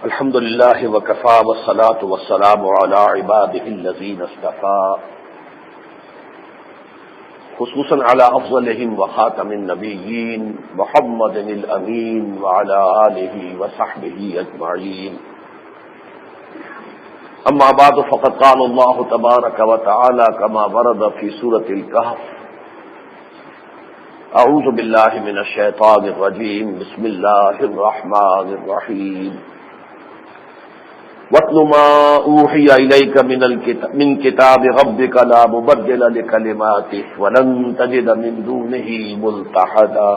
الحمد لله وكفى والصلاة والسلام على عباده الذين اصطفى خصوصا على أفضلهم وخاتم النبيين محمد الأمين وعلى آله وصحبه أجمعين. أما بعد فقد قال الله تبارك وتعالى كما ورد في سورة الكهف: أعوذ بالله من الشيطان الرجيم بسم الله الرحمن الرحيم. وَاتْلُ مَا أُوحِيَ إِلَيْكَ مِنْ كِتَابِ رَبِّكَ لَا مُبَدِّلَ لِكَلِمَاتِهِ وَلَنْ تَجِدَ مِنْ دُونِهِ مُلْتَحَدًا.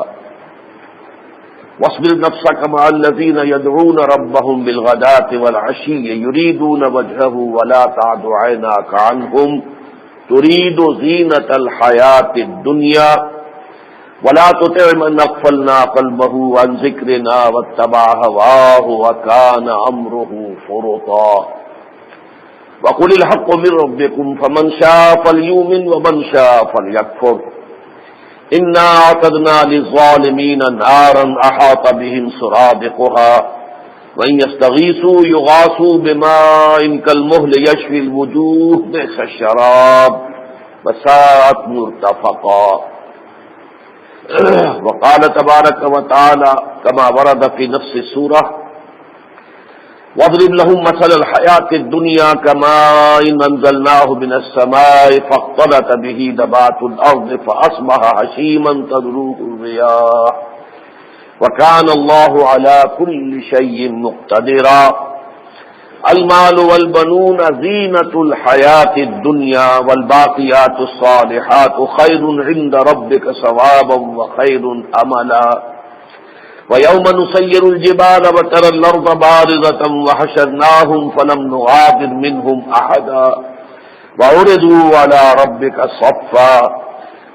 وَاصْبِرْ نَفْسَكَ مَعَ الَّذِينَ يَدْعُونَ رَبَّهُمْ بِالْغَدَاةِ وَالْعَشِيِّ يُرِيدُونَ وَجْهَهُ وَلَا تَعْدُ عَيْنَاكَ عَنْهُمْ تُرِيدُ زِينَةَ الْحَيَاةِ الدُّنْيَا وَلَا تُطِعْ مَنْ أَغْفَلْنَا قَلْبَهُ عَنْ ذِكْرِنَا وَاتَّبَعَ هَوَاهُ وَكَانَ أَمْرُهُ فُرُطًا. وَقُلِ الْحَقُّ مِنْ رَبِّكُمْ فَمَنْ شَاءَ فَلْيُؤْمِنْ وَمَنْ شَاءَ فَلْيَكْفُرْ. إِنَّا أَعْتَدْنَا لِلظَّالِمِينَ نَارًا أَحَاطَ بِهِمْ سُرَادِقُهَا وَإِنْ يَسْتَغِيثُوا يُغَاثُوا بِمَاءٍ كَالْمُهْلِ يَشْوِي الْوُجُوهَ بِئْسَ الشَّرَابُ وَسَاءَتْ مُرْتَفَقًا. وقال تبارك وتعالى كما ورد في نفس السورة: واضرب لهم مثل الحياة الدنيا كماء أنزلناه من السماء فاختلط به نبات الأرض فأصبح هشيما تذروه الرياح وكان الله على كل شيء مقتدرا. المال والبنون زينة الحياة الدنيا والباقيات الصالحات خير عند ربك ثوابا وخير أملا. ويوم نسير الجبال وترى الأرض بارزة وحشرناهم فلم نغادر منهم أحدا وعرضوا على ربك صفا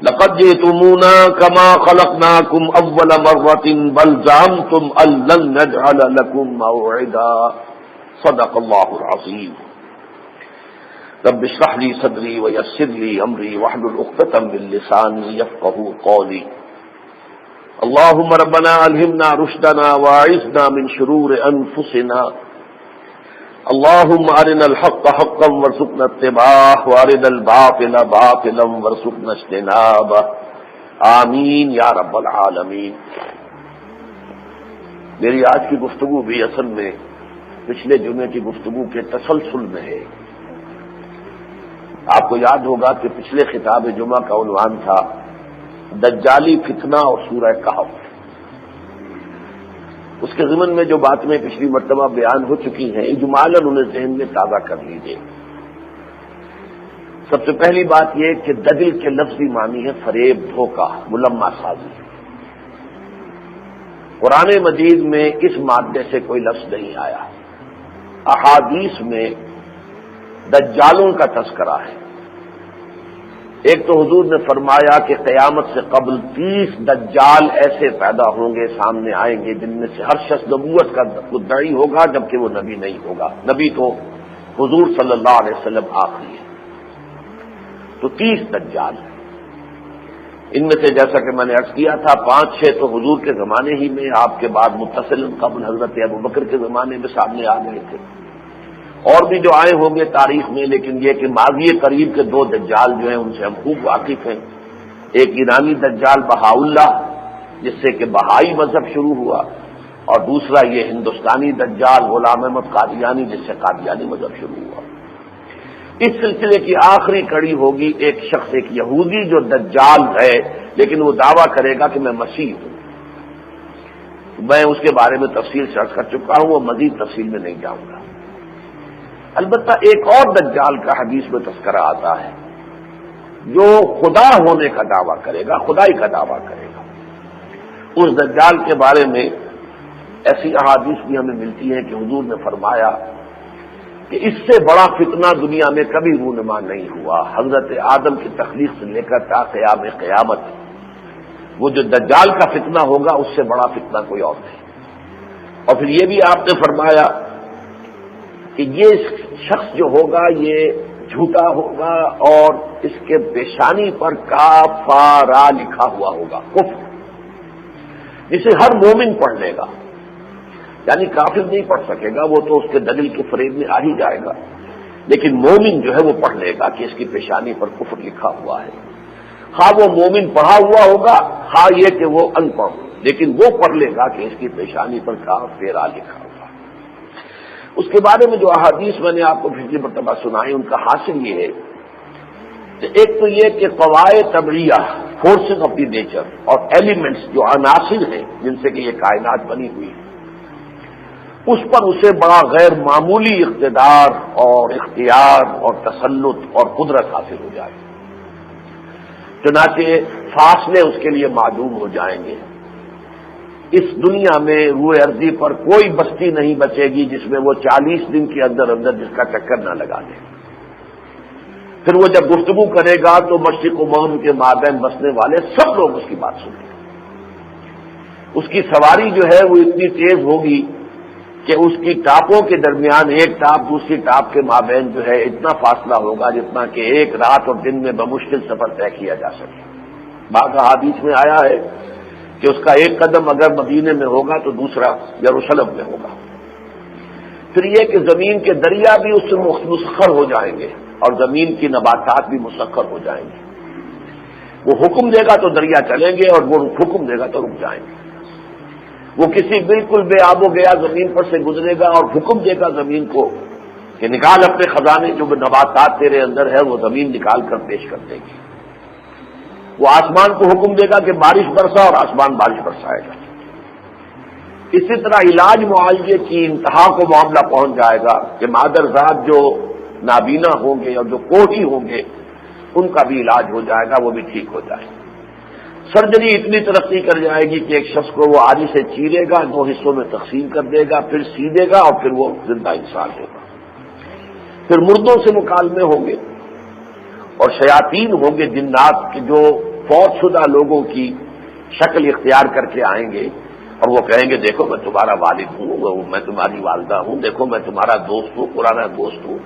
لقد جئتمونا كما خلقناكم أول مرة بل زعمتم أن لن نجعل لكم موعدا. صدق اللہ العظیم. رب اشرح لي صدری ويسر لي امری واحلل عقدۃ من لسانی يفقهوا قولی. اللهم ربنا الهمنا رشدنا واعذنا من شرور انفسنا. اللهم ارنا الحق حقا وارزقنا اتباعه وارنا الباطل باطلا وارزقنا اجتنابه. آمین یا رب العالمین. میری آج کی گفتگو بھی اصل میں پچھلے جمعے کی گفتگو کے تسلسل میں ہے. آپ کو یاد ہوگا کہ پچھلے خطاب جمعہ کا عنوان تھا دجالی فتنہ اور سورہ کہف. اس کے ضمن میں جو باتیں پچھلی مرتبہ بیان ہو چکی ہیں اجمالاً انہیں ذہن میں تازہ کر لیجیے. سب سے پہلی بات یہ کہ دجل کے لفظی معنی ہے فریب، دھوکہ، ملمہ سازی. قرآن مجید میں اس مادے سے کوئی لفظ نہیں آیا. احادیث میں دجالوں کا تذکرہ ہے. ایک تو حضور نے فرمایا کہ قیامت سے قبل 30 دجال ایسے پیدا ہوں گے، سامنے آئیں گے، جن میں سے ہر شخص نبوت کا مدعی ہوگا جبکہ وہ نبی نہیں ہوگا. نبی تو حضور صلی اللہ علیہ وسلم آخری ہے. تو 30 دجال ہیں. ان میں سے جیسا کہ میں نے عرض کیا تھا 5-6 تو حضور کے زمانے ہی میں، آپ کے بعد متصل قبل حضرت ابوبکر کے زمانے میں سامنے آ گئے تھے. اور بھی جو آئے ہوں گے تاریخ میں، لیکن یہ کہ ماضی قریب کے 2 دجال جو ہیں ان سے ہم خوب واقف ہیں. ایک ایرانی دجال بہاءاللہ جس سے کہ بہائی مذہب شروع ہوا، اور دوسرا یہ ہندوستانی دجال غلام احمد قادیانی جس سے قادیانی مذہب شروع ہوا. اس سلسلے کی آخری کڑی ہوگی ایک شخص، ایک یہودی جو دجال ہے لیکن وہ دعویٰ کرے گا کہ میں مسیح ہوں. میں اس کے بارے میں تفصیل سے عرض کر چکا ہوں، وہ مزید تفصیل میں نہیں جاؤں گا. البتہ ایک اور دجال کا حدیث میں تذکرہ آتا ہے جو خدا ہونے کا دعویٰ کرے گا، خدائی کا دعویٰ کرے گا. اس دجال کے بارے میں ایسی احادیث بھی ہمیں ملتی ہیں کہ حضور نے فرمایا کہ اس سے بڑا فتنہ دنیا میں کبھی رونما نہیں ہوا. حضرت آدم کی تخلیق سے لے کر تا قیام قیامت وہ جو دجال کا فتنہ ہوگا اس سے بڑا فتنہ کوئی اور نہیں. اور پھر یہ بھی آپ نے فرمایا کہ یہ شخص جو ہوگا یہ جھوٹا ہوگا اور اس کے پیشانی پر کافارا لکھا ہوا ہوگا، کفر، جسے ہر مومن پڑھ لے گا. یعنی کافر نہیں پڑھ سکے گا، وہ تو اس کے دلیل کے فریب میں آ ہی جائے گا، لیکن مومن جو ہے وہ پڑھ لے گا کہ اس کی پیشانی پر کفر لکھا ہوا ہے، خواہ وہ مومن پڑھا ہوا ہوگا خواہ یہ کہ وہ ان پڑھ، لیکن وہ پڑھ لے گا کہ اس کی پیشانی پر کافر لکھا ہوگا۔ اس کے بارے میں جو احادیث میں نے آپ کو پچھلی مرتبہ سنائی، ان کا حاصل یہ ہے کہ ایک تو یہ کہ قواعد طبعیہ، فورسز آف دی نیچر اور ایلیمنٹس جو عناصر ہیں جن سے کہ یہ کائنات بنی ہوئی ہے، اس پر اسے بڑا غیر معمولی اقتدار اور اختیار اور تسلط اور قدرت حاصل ہو جائے، چنانچہ فاصلے اس کے لیے معدوم ہو جائیں گے۔ اس دنیا میں روئے ارضی پر کوئی بستی نہیں بچے گی جس میں وہ 40 دن کے اندر اندر جس کا چکر نہ لگا دے۔ پھر وہ جب گفتگو کرے گا تو مشرق و مغرب کے مابین بسنے والے سب لوگ اس کی بات سنیں گے۔ اس کی سواری جو ہے وہ اتنی تیز ہوگی کہ اس کی ٹاپوں کے درمیان ایک ٹاپ دوسری ٹاپ کے مابین جو ہے اتنا فاصلہ ہوگا جتنا کہ ایک رات اور دن میں بمشکل سفر طے کیا جا سکے۔ بعض احادیث میں آیا ہے کہ اس کا ایک قدم اگر مدینے میں ہوگا تو دوسرا یروشلم میں ہوگا۔ پھر یہ کہ زمین کے دریا بھی اس سے مسخر ہو جائیں گے اور زمین کی نباتات بھی مسخر ہو جائیں گے۔ وہ حکم دے گا تو دریا چلیں گے اور وہ حکم دے گا تو رک جائیں گے۔ وہ کسی بالکل بے آب و گیا زمین پر سے گزرے گا اور حکم دے گا زمین کو کہ نکال اپنے خزانے، جو نباتات تیرے اندر ہے وہ زمین نکال کر پیش کر دے گی۔ وہ آسمان کو حکم دے گا کہ بارش برسا اور آسمان بارش برسائے گا۔ اسی طرح علاج معالجے کی انتہا کو معاملہ پہنچ جائے گا کہ مادرزاد جو نابینا ہوں گے اور جو کوڑھی ہوں گے ان کا بھی علاج ہو جائے گا، وہ بھی ٹھیک ہو جائے گا۔ سرجری اتنی ترقی کر جائے گی کہ ایک شخص کو وہ آری سے چیرے گا، 2 حصوں میں تقسیم کر دے گا، پھر سیدھے گا اور پھر وہ زندہ انسان ہوگا۔ پھر مردوں سے مکالمے ہوں گے اور شیاطین ہوں گے جنات کے جو فوت شدہ لوگوں کی شکل اختیار کر کے آئیں گے اور وہ کہیں گے دیکھو میں تمہارا والد ہوں، میں تمہاری والدہ ہوں، دیکھو میں تمہارا دوست ہوں، پرانا دوست ہوں،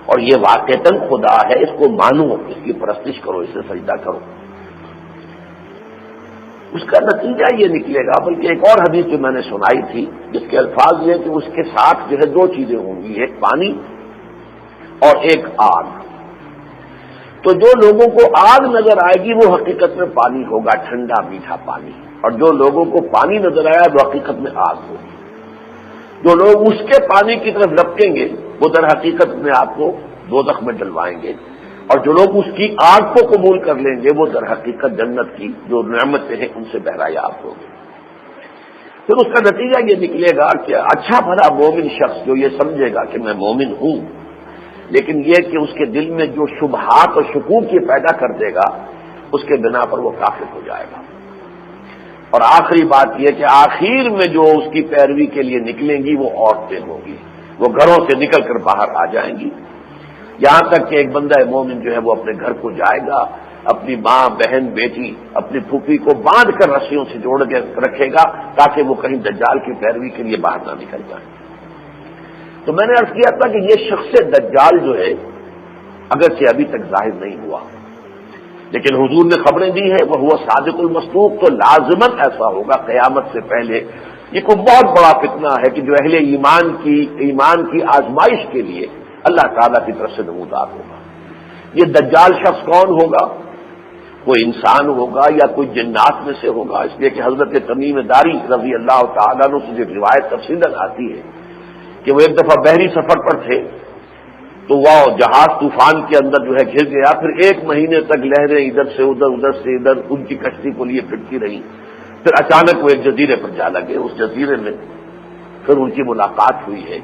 اور یہ واقعتاً خدا ہے، اس کو مانو، اس کی پرستش کرو، اسے سجدہ کرو۔ اس کا نتیجہ یہ نکلے گا، بلکہ ایک اور حدیث جو میں نے سنائی تھی جس کے الفاظ یہ کہ اس کے ساتھ جو ہے 2 چیزیں ہوں گی، ایک پانی اور ایک آگ۔ تو جو لوگوں کو آگ نظر آئے گی وہ حقیقت میں پانی ہوگا، ٹھنڈا میٹھا پانی، اور جو لوگوں کو پانی نظر آیا وہ حقیقت میں آگ ہوگی۔ جو لوگ اس کے پانی کی طرف لپکیں گے وہ در حقیقت میں آپ کو دوزخ میں ڈلوائیں گے، اور جو لوگ اس کی آگ کو قبول کر لیں گے وہ در حقیقت جنت کی جو نعمتیں ہیں ان سے بہرایاب ہوں گے۔ پھر اس کا نتیجہ یہ نکلے گا کہ اچھا بھلا مومن شخص جو یہ سمجھے گا کہ میں مومن ہوں، لیکن یہ کہ اس کے دل میں جو شبہات اور شکوک یہ پیدا کر دے گا اس کے بنا پر وہ کافر ہو جائے گا۔ اور آخری بات یہ کہ آخر میں جو اس کی پیروی کے لیے نکلیں گی وہ عورتیں ہوں گی، وہ گھروں سے نکل کر باہر آ جائیں گی، یہاں تک کہ ایک بندہ مومن جو ہے وہ اپنے گھر کو جائے گا، اپنی ماں بہن بیٹی اپنی پھوپھی کو باندھ کر رسیوں سے جوڑ کے رکھے گا تاکہ وہ کہیں دجال کی پیروی کے لیے باہر نہ نکل جائے۔ تو میں نے عرض کیا تھا کہ یہ شخص دجال جو ہے اگرچہ ابھی تک ظاہر نہیں ہوا، لیکن حضور نے خبریں دی ہیں وہ ہوا صادق المصدوق، تو لازمت ایسا ہوگا قیامت سے پہلے۔ یہ کوئی بہت بڑا فتنہ ہے کہ جو اہل ایمان کی آزمائش کے لیے اللہ تعالیٰ کی طرف سے نمودار ہوگا۔ یہ دجال شخص کون ہوگا؟ کوئی انسان ہوگا یا کوئی جنات میں سے ہوگا، اس لیے کہ حضرت تمیم داری رضی اللہ تعالیٰ عنہ سے جو روایت تفصیلاً آتی ہے کہ وہ ایک دفعہ بحری سفر پر تھے تو وہ جہاز طوفان کے اندر جو ہے گر گیا، پھر 1 مہینے تک لہریں ادھر سے ادھر ان کی کشتی کو لیے پھرتی رہی، پھر اچانک وہ ایک جزیرے پر جا لگے۔ اس جزیرے میں پھر ان کی ملاقات ہوئی ہے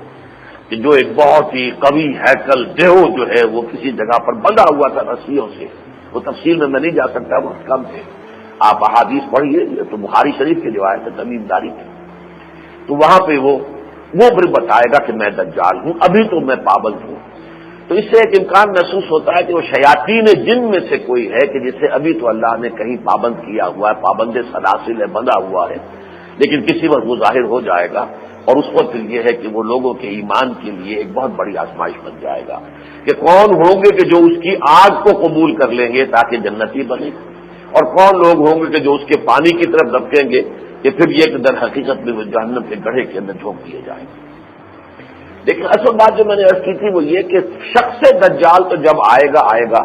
کہ جو ایک بہت ہی قوی ہیکل دیو جو ہے وہ کسی جگہ پر بندھا ہوا تھا رسیوں سے، وہ تفصیل میں نہیں جا سکتا، وقت کم ہے، آپ احادیث پڑھیے، یہ تو بخاری شریف کی روایت ہے تمیم داری کی۔ تو وہاں پہ وہ پھر بتائے گا کہ میں دجال ہوں، ابھی تو میں پابند ہوں۔ تو اس سے ایک امکان محسوس ہوتا ہے کہ وہ شیاطین جن میں سے کوئی ہے کہ جسے ابھی تو اللہ نے کہیں پابند کیا ہوا ہے، پابند سلاسل ہے، بندھا ہوا ہے، لیکن کسی وقت وہ ظاہر ہو جائے گا، اور اس وقت یہ ہے کہ وہ لوگوں کے ایمان کے لیے ایک بہت بڑی آزمائش بن جائے گا کہ کون ہوں گے کہ جو اس کی آگ کو قبول کر لیں گے تاکہ جنتی بنے، اور کون لوگ ہوں گے کہ جو اس کے پانی کی طرف دبکیں گے کہ پھر یہ کہ در حقیقت میں وہ جہنم کے گڑھے کے اندر جھونک دیے جائیں گے۔ لیکن اصل بات جو میں نے عرض کی تھی وہ یہ کہ شخص دجال تو جب آئے گا،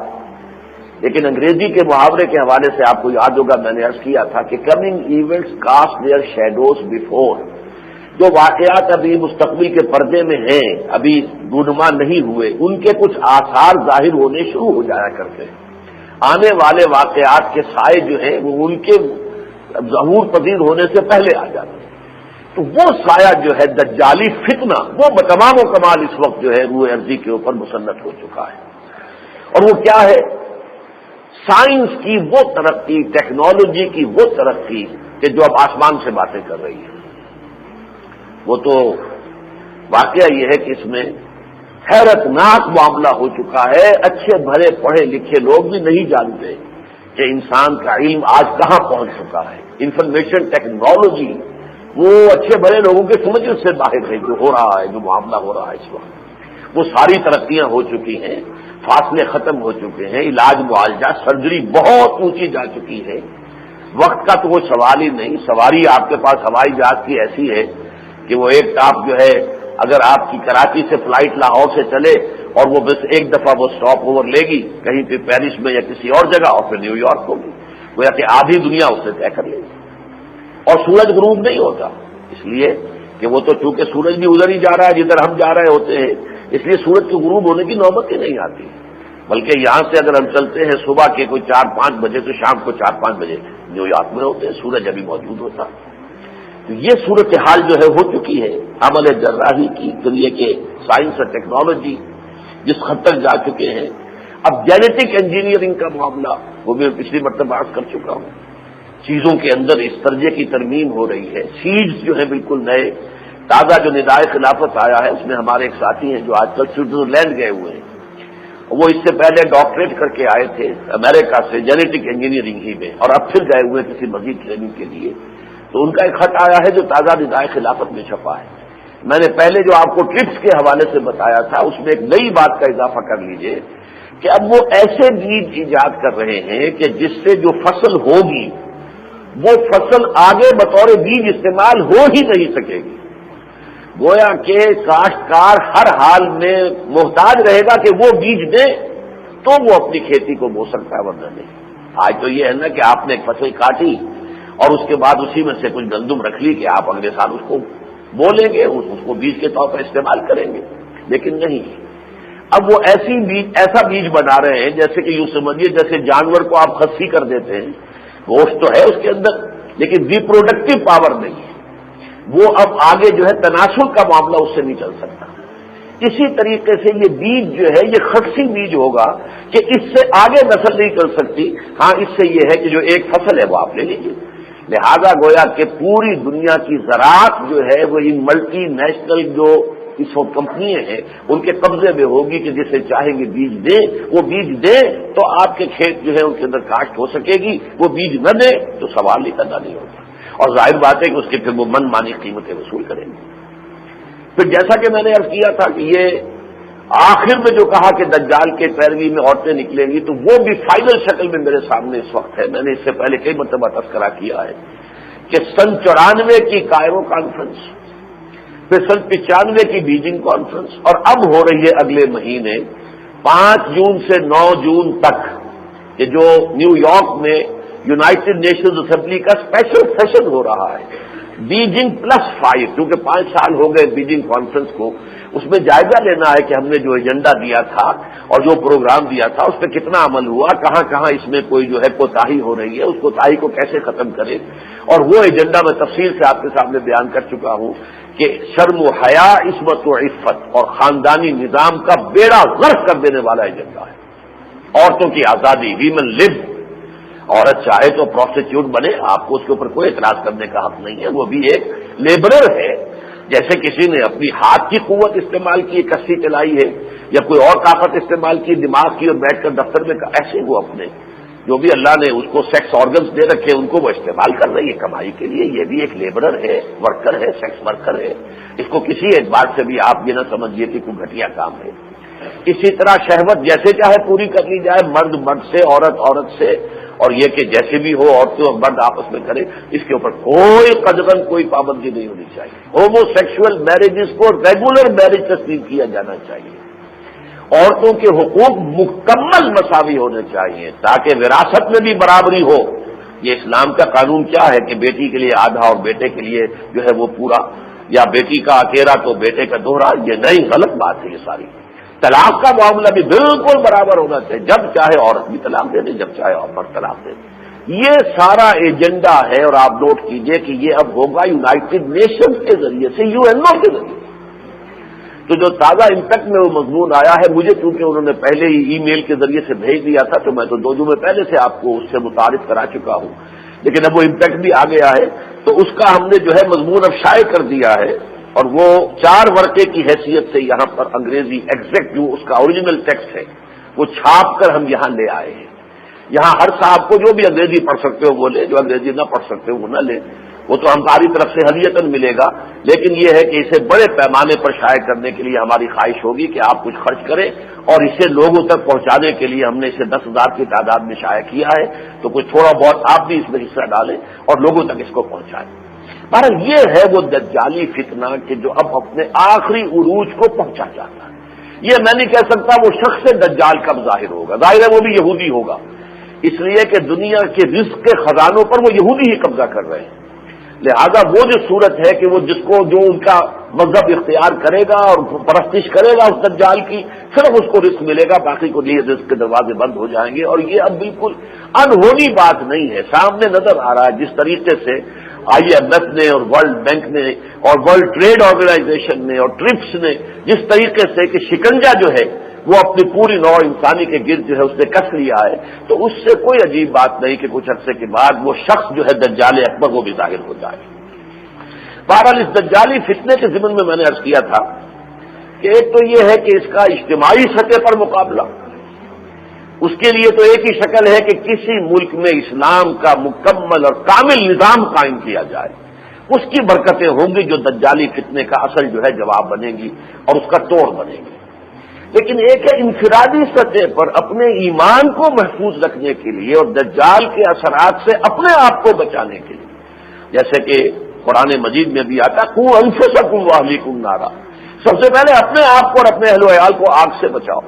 لیکن انگریزی کے محاورے کے حوالے سے آپ کو یاد ہوگا میں نے عرض کیا تھا کہ coming events cast their shadows before, جو واقعات ابھی مستقبل کے پردے میں ہیں، ابھی رونما نہیں ہوئے، ان کے کچھ آثار ظاہر ہونے شروع ہو جایا کرتے ہیں۔ آنے والے واقعات کے سائے جو ہیں وہ ان کے ظہور پذیر ہونے سے پہلے آ جاتے ہیں۔ تو وہ سایہ جو ہے دجالی فتنہ، وہ بتمام و کمال اس وقت جو ہے روح ارضی کے اوپر مسلط ہو چکا ہے۔ اور وہ کیا ہے؟ سائنس کی وہ ترقی، ٹیکنالوجی کی وہ ترقی کہ جو اب آسمان سے باتیں کر رہی ہے۔ وہ تو واقعہ یہ ہے کہ اس میں حیرت ناک معاملہ ہو چکا ہے۔ اچھے بھلے پڑھے لکھے لوگ بھی نہیں جانتے کہ انسان کا علم آج کہاں پہنچ چکا ہے۔ انفارمیشن ٹیکنالوجی وہ اچھے بھلے لوگوں کے سمجھ سے باہر ہے جو ہو رہا ہے، جو معاملہ ہو رہا ہے اس وقت۔ وہ ساری ترقیاں ہو چکی ہیں، فاصلے ختم ہو چکے ہیں، علاج معالجہ سرجری بہت اونچی جا چکی ہے۔ وقت کا تو وہ سوال ہی نہیں۔ سواری آپ کے پاس ہوائی جہاز کی ایسی ہے کہ وہ ایک ٹاپ جو ہے اگر آپ کی کراچی سے فلائٹ لاہور سے چلے اور وہ بس ایک دفعہ وہ اسٹاپ اوور لے گی کہیں پہ پیرس میں یا کسی اور جگہ اور پھر نیو یارک ہوگی، گویا کہ آدھی دنیا اس سے طے کر لے گی۔ اور سورج غروب نہیں ہوتا، اس لیے کہ وہ تو چونکہ سورج بھی ادھر ہی جا رہا ہے جدھر ہم جا رہے ہوتے ہیں، اس لیے سورج کے غروب ہونے کی نوبت ہی نہیں آتی۔ بلکہ یہاں سے اگر ہم چلتے ہیں صبح کے کوئی 4-5 بجے تو شام کو 4-5 بجے نیو یارک میں ہوتے ہیں، سورج ابھی موجود ہوتا۔ تو یہ صورتحال جو ہے ہو چکی ہے عمل جراحی کی، پھر یہ کہ سائنس اور ٹیکنالوجی جس حد تک جا چکے ہیں۔ اب جینیٹک انجینئرنگ کا معاملہ وہ بھی پچھلی مرتبہ بات کر چکا ہوں۔ چیزوں کے اندر اس درجے کی ترمیم ہو رہی ہے، سیڈز جو ہے بالکل نئے۔ تازہ جو ندائے خلافت آیا ہے اس میں ہمارے ایک ساتھی ہیں جو آج کل سوئٹزرلینڈ گئے ہوئے ہیں، وہ اس سے پہلے ڈاکٹریٹ کر کے آئے تھے امریکہ سے جینیٹک انجینئرنگ ہی میں، اور اب پھر گئے ہوئے کسی مزید ٹریننگ کے لیے۔ تو ان کا ایک خط آیا ہے جو تازہ ندائے خلافت میں چھپا ہے۔ میں نے پہلے جو آپ کو ٹرپس کے حوالے سے بتایا تھا اس میں ایک نئی بات کا اضافہ کر لیجئے کہ اب وہ ایسے بیج ایجاد کر رہے ہیں کہ جس سے جو فصل ہوگی وہ فصل آگے بطور بیج استعمال ہو ہی نہیں سکے گی۔ گویا کہ کاشتکار ہر حال میں محتاج رہے گا کہ وہ بیج دے تو وہ اپنی کھیتی کو بو سکتا ہے، ورنہ نہیں۔ آج تو یہ ہے نا کہ آپ نے ایک فصل کاٹی اور اس کے بعد اسی میں سے کچھ گندم رکھ لی کہ آپ اگلے سال اس کو بو لیں گے، اس کو بیج کے طور پر استعمال کریں گے، لیکن نہیں۔ اب وہ ایسا بیج بنا رہے ہیں جیسے کہ یوں سمجھیے جیسے جانور کو آپ خصی کر دیتے ہیں، گوشت تو ہے اس کے اندر لیکن ریپروڈکٹیو پاور نہیں ہے، وہ اب آگے جو ہے تناسل کا معاملہ اس سے نہیں چل سکتا۔ اسی طریقے سے یہ بیج جو ہے یہ خصی بیج ہوگا کہ اس سے آگے نسل نہیں چل سکتی۔ ہاں اس سے یہ ہے کہ جو ایک فصل ہے وہ آپ لے لیجیے۔ لہذا گویا کہ پوری دنیا کی زراعت جو ہے وہ ان ملٹی نیشنل جو اس وقت کمپنیاں ہیں ان کے قبضے میں ہوگی کہ جسے چاہیں گے بیج دیں، وہ بیج دیں تو آپ کے کھیت جو ہے ان کے اندر کاشت ہو سکے گی، وہ بیج نہ دیں تو سوال ہی پیدا نہیں ہوگا، اور ظاہر بات ہے کہ اس کے پھر وہ من مانی قیمتیں وصول کریں گے۔ پھر جیسا کہ میں نے عرض کیا تھا کہ یہ آخر میں جو کہا کہ دجال کے پیروی میں عورتیں نکلیں گی تو وہ بھی فائنل شکل میں میرے سامنے اس وقت ہے۔ میں نے اس سے پہلے کئی مرتبہ تذکرہ کیا ہے کہ سن 94 کی کائرو کانفرنس، پھر سن 95 کی بیجنگ کانفرنس، اور اب ہو رہی ہے اگلے مہینے 5 جون سے 9 جون تک کہ جو نیو یارک میں یونائٹڈ نیشنز اسمبلی کا اسپیشل سیشن ہو رہا ہے بیجنگ +5، کیونکہ 5 سال ہو گئے بیجنگ کانفرنس کو۔ اس میں جائزہ لینا ہے کہ ہم نے جو ایجنڈا دیا تھا اور جو پروگرام دیا تھا اس پہ کتنا عمل ہوا، کہاں کہاں اس میں کوئی جو ہے کوتاہی ہو رہی ہے، اس کوتاہی کو کیسے ختم کرے۔ اور وہ ایجنڈا میں تفصیل سے آپ کے سامنے بیان کر چکا ہوں کہ شرم و حیا، عصمت و عفت اور خاندانی نظام کا بیڑا غرق کر دینے والا ایجنڈا ہے۔ عورتوں کی آزادی، ویمن لب، عورت چاہے تو پروسٹیٹیوٹ بنے، آپ کو اس کے اوپر کوئی اعتراض کرنے کا حق نہیں ہے، وہ بھی ایک لیبرر ہے۔ جیسے کسی نے اپنی ہاتھ کی قوت استعمال کی، کشتی چلائی ہے، یا کوئی اور طاقت استعمال کی دماغ کی اور بیٹھ کر دفتر میں ایسے وہ اپنے جو بھی اللہ نے اس کو سیکس آرگنز دے رکھے ان کو وہ استعمال کر رہی ہے کمائی کے لیے۔ یہ بھی ایک لیبرر ہے، ورکر ہے، سیکس ورکر ہے۔ اس کو کسی اعتبار سے بھی آپ یہ نہ سمجھیے کہ کوئی گھٹیا کام ہے۔ اسی طرح شہوت جیسے چاہے پوری کر لی جائے، مرد مرد سے، عورت عورت سے، اور یہ کہ جیسے بھی ہو عورتوں اور مرد آپس میں کرے، اس کے اوپر کوئی قدغن کوئی پابندی نہیں ہونی چاہیے۔ ہومو سیکشل میرجز کو ریگولر میرج تسلیم کیا جانا چاہیے۔ عورتوں کے حقوق مکمل مساوی ہونے چاہیے تاکہ وراثت میں بھی برابری ہو۔ یہ اسلام کا قانون کیا ہے کہ بیٹی کے لیے آدھا اور بیٹے کے لیے جو ہے وہ پورا، یا بیٹی کا اکیلا تو بیٹے کا دوہرا، یہ نہیں، غلط بات ہے یہ ساری۔ طلاق کا معاملہ بھی بالکل برابر ہونا چاہیے، جب چاہے عورت بھی طلاق دے دے، جب چاہے مرد طلاق دے دے۔ یہ سارا ایجنڈا ہے، اور آپ نوٹ کیجئے کہ یہ اب ہوگا یونائٹڈ نیشنز کے ذریعے سے، UN کے ذریعے۔ تو جو تازہ امپیکٹ میں وہ مضمون آیا ہے، مجھے چونکہ انہوں نے پہلے ہی ای میل کے ذریعے سے بھیج دیا تھا، تو میں تو 2 جمعے پہلے سے آپ کو اس سے متعارف کرا چکا ہوں، لیکن اب وہ امپیکٹ بھی آ گیا ہے، تو اس کا ہم نے جو ہے مضمون اب شائع کر دیا ہے، اور وہ 4 ورقے کی حیثیت سے یہاں پر انگریزی ایگزیکٹ جو اس کا اوریجنل ٹیکسٹ ہے وہ چھاپ کر ہم یہاں لے آئے ہیں۔ یہاں ہر صاحب کو جو بھی انگریزی پڑھ سکتے ہو وہ لے، جو انگریزی نہ پڑھ سکتے ہو وہ نہ لے، وہ تو ہماری طرف سے ہدیتاً ملے گا، لیکن یہ ہے کہ اسے بڑے پیمانے پر شائع کرنے کے لیے ہماری خواہش ہوگی کہ آپ کچھ خرچ کریں، اور اسے لوگوں تک پہنچانے کے لیے ہم نے اسے 10,000 کی تعداد میں شائع کیا ہے، تو کچھ تھوڑا بہت آپ بھی اس میں حصہ ڈالیں اور لوگوں تک اس کو پہنچائیں۔ بہرحال یہ ہے وہ دجالی فتنہ کہ جو اب اپنے آخری عروج کو پہنچا جاتا ہے۔ یہ میں نہیں کہہ سکتا وہ شخص دجال کب ظاہر ہوگا، ظاہر ہے وہ بھی یہودی ہوگا، اس لیے کہ دنیا کے رزق کے خزانوں پر وہ یہودی ہی قبضہ کر رہے ہیں، لہذا وہ جو صورت ہے کہ وہ جس کو جو ان کا مذہب اختیار کرے گا اور پرستش کرے گا اس دجال کی، صرف اس کو رزق ملے گا، باقی کو لیے رزق کے دروازے بند ہو جائیں گے۔ اور یہ اب بالکل انہونی بات نہیں ہے، سامنے نظر آ رہا ہے جس طریقے سے IMF نے اور ورلڈ بینک نے اور ورلڈ ٹریڈ آرگنائزیشن نے اور ٹرپس نے جس طریقے سے کہ شکنجا جو ہے وہ اپنی پوری نوع انسانی کے گرد جو ہے اس نے کس لیا ہے، تو اس سے کوئی عجیب بات نہیں کہ کچھ عرصے کے بعد وہ شخص جو ہے دجال اکبر وہ بھی ظاہر ہو جائے۔ بہرحال اس دجالی فتنے کے ضمن میں نے عرض کیا تھا کہ ایک تو یہ ہے کہ اس کا اجتماعی سطح پر مقابلہ، اس کے لیے تو ایک ہی شکل ہے کہ کسی ملک میں اسلام کا مکمل اور کامل نظام قائم کیا جائے، اس کی برکتیں ہوں گی جو دجالی فتنے کا اصل جو ہے جواب بنے گی اور اس کا توڑ بنے گی۔ لیکن ایک ہے انفرادی سطح پر اپنے ایمان کو محفوظ رکھنے کے لیے اور دجال کے اثرات سے اپنے آپ کو بچانے کے لیے، جیسے کہ قرآن مجید میں بھی آتا قوا انفسکم واہلیکم نارا، سب سے پہلے اپنے آپ کو اور اپنے اہل و عیال کو آگ سے بچاؤ۔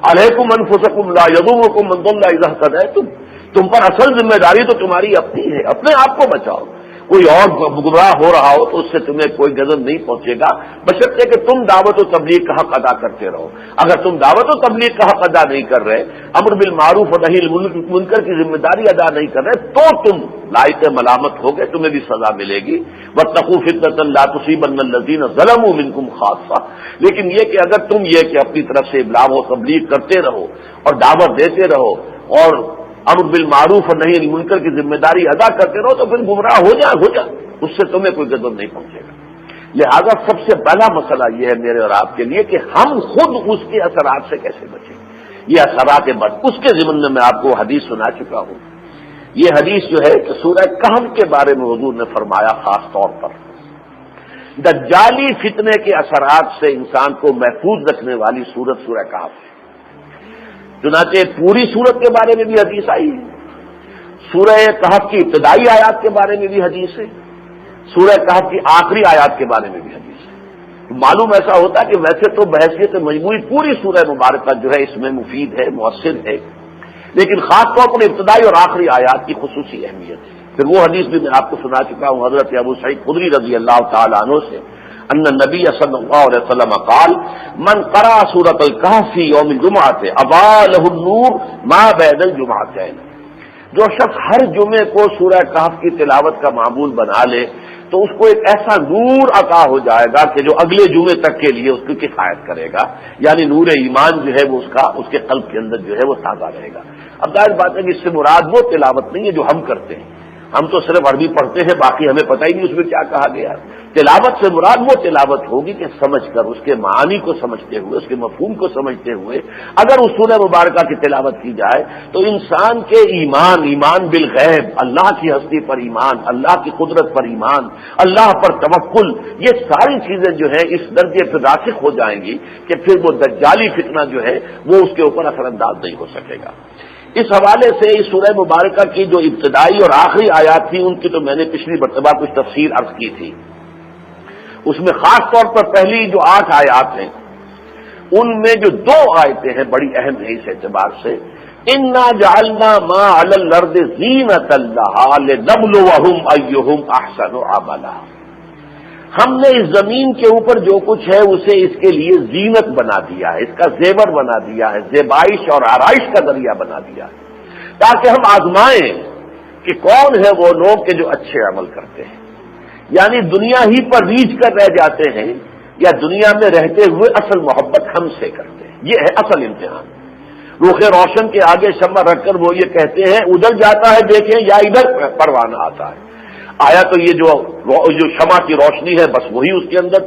علیکم انفسکم لا یضرکم من ضل اذا اهتدیتم، تم پر اصل ذمہ داری تو تمہاری اپنی ہے، اپنے آپ کو بچاؤ۔ کوئی اور گمراہ ہو رہا ہو تو اس سے تمہیں کوئی غضب نہیں پہنچے گا، بشرطے کہ تم دعوت و تبلیغ کا حق ادا کرتے رہو۔ اگر تم دعوت و تبلیغ کا حق ادا نہیں کر رہے، امر بالمعروف و نہی عن المنکر کی ذمہ داری ادا نہیں کر رہے، تو تم لائق ملامت ہوگے، تمہیں بھی سزا ملے گی۔ واتقوا فتنة لا تصيبن الذين ظلموا منكم خاصة، لیکن یہ کہ اگر تم یہ کہ اپنی طرف سے ابلاغ و تبلیغ کرتے رہو اور دعوت دیتے رہو اور امر بالمعروف اور نہی عن المنکر کی ذمہ داری ادا کرتے رہو، تو پھر گمراہ ہو جا اس سے تمہیں کوئی غضب نہیں پہنچے گا۔ لہذا سب سے پہلا مسئلہ یہ ہے میرے اور آپ کے لیے کہ ہم خود اس کے اثرات سے کیسے بچیں۔ یہ اثرات بد، اس کے ضمن میں آپ کو حدیث سنا چکا ہوں۔ یہ حدیث جو ہے کہ سورہ کہف کے بارے میں حضور نے فرمایا، خاص طور پر دجالی فتنے کے اثرات سے انسان کو محفوظ رکھنے والی سورت سورہ کہف ہے۔ چنانچہ پوری سورت کے بارے میں بھی حدیث آئی ہے، سورہ کہف کی ابتدائی آیات کے بارے میں بھی حدیث ہے، سورہ کہف کی آخری آیات کے بارے میں بھی حدیث ہے۔ معلوم ایسا ہوتا ہے کہ ویسے تو بحیثیت مجموعی پوری سورہ مبارکہ جو ہے اس میں مفید ہے، مؤثر ہے، لیکن خاص طور پر ابتدائی اور آخری آیات کی خصوصی اہمیت ہے۔ پھر وہ حدیث بھی میں آپ کو سنا چکا ہوں حضرت ابو سعید خدری رضی اللہ تعالی عنہ سے، ان النبی صلی اللہ علیہ وسلم قال من قرأ سورۃ الکہف فی یوم الجمعۃ اضاء له النور ما بین الجمعتین، جو شخص ہر جمعے کو سورہ کہف کی تلاوت کا معمول بنا لے تو اس کو ایک ایسا نور عطا ہو جائے گا کہ جو اگلے جمعے تک کے لیے اس کی کفایت کرے گا، یعنی نور ایمان جو ہے وہ اس کے قلب کے اندر جو ہے وہ تازہ رہے گا۔ اب ظاہر بات ہے کہ اس سے مراد وہ تلاوت نہیں ہے جو ہم کرتے ہیں، ہم تو صرف عربی پڑھتے ہیں، باقی ہمیں پتہ ہی نہیں اس میں کیا کہا گیا۔ تلاوت سے مراد وہ تلاوت ہوگی کہ سمجھ کر، اس کے معانی کو سمجھتے ہوئے، اس کے مفہوم کو سمجھتے ہوئے اگر اس سورہ مبارکہ کی تلاوت کی جائے تو انسان کے ایمان بالغیب، اللہ کی ہستی پر ایمان، اللہ کی قدرت پر ایمان، اللہ پر توکل، یہ ساری چیزیں جو ہیں اس درجے پر راسخ ہو جائیں گی کہ پھر وہ دجالی فتنہ جو ہے وہ اس کے اوپر اثر انداز نہیں ہو سکے گا۔ اس حوالے سے اس سورہ مبارکہ کی جو ابتدائی اور آخری آیات تھی ان کی تو میں نے پچھلی مرتبہ کچھ تفسیر عرض کی تھی. اس میں خاص طور پر پہلی جو 8 آیات ہیں ان میں جو 2 آیتیں ہیں بڑی اہم ہیں اس اعتبار سے. انا جعلنا ما علی الارض زینۃ لہا لنبلوہم ایہم احسن عملا. ہم نے اس زمین کے اوپر جو کچھ ہے اسے اس کے لیے زینت بنا دیا ہے، اس کا زیور بنا دیا ہے، زیبائش اور آرائش کا ذریعہ بنا دیا ہے، تاکہ ہم آزمائیں کہ کون ہے وہ لوگ کہ جو اچھے عمل کرتے ہیں. یعنی دنیا ہی پر ریچھ کر رہ جاتے ہیں یا دنیا میں رہتے ہوئے اصل محبت ہم سے کرتے ہیں. یہ ہے اصل امتحان. روخ روشن کے آگے شمع رکھ کر وہ یہ کہتے ہیں ادھر جاتا ہے دیکھیں یا ادھر پروانہ آتا ہے. آیا تو یہ جو شمع کی روشنی ہے بس وہی اس کے اندر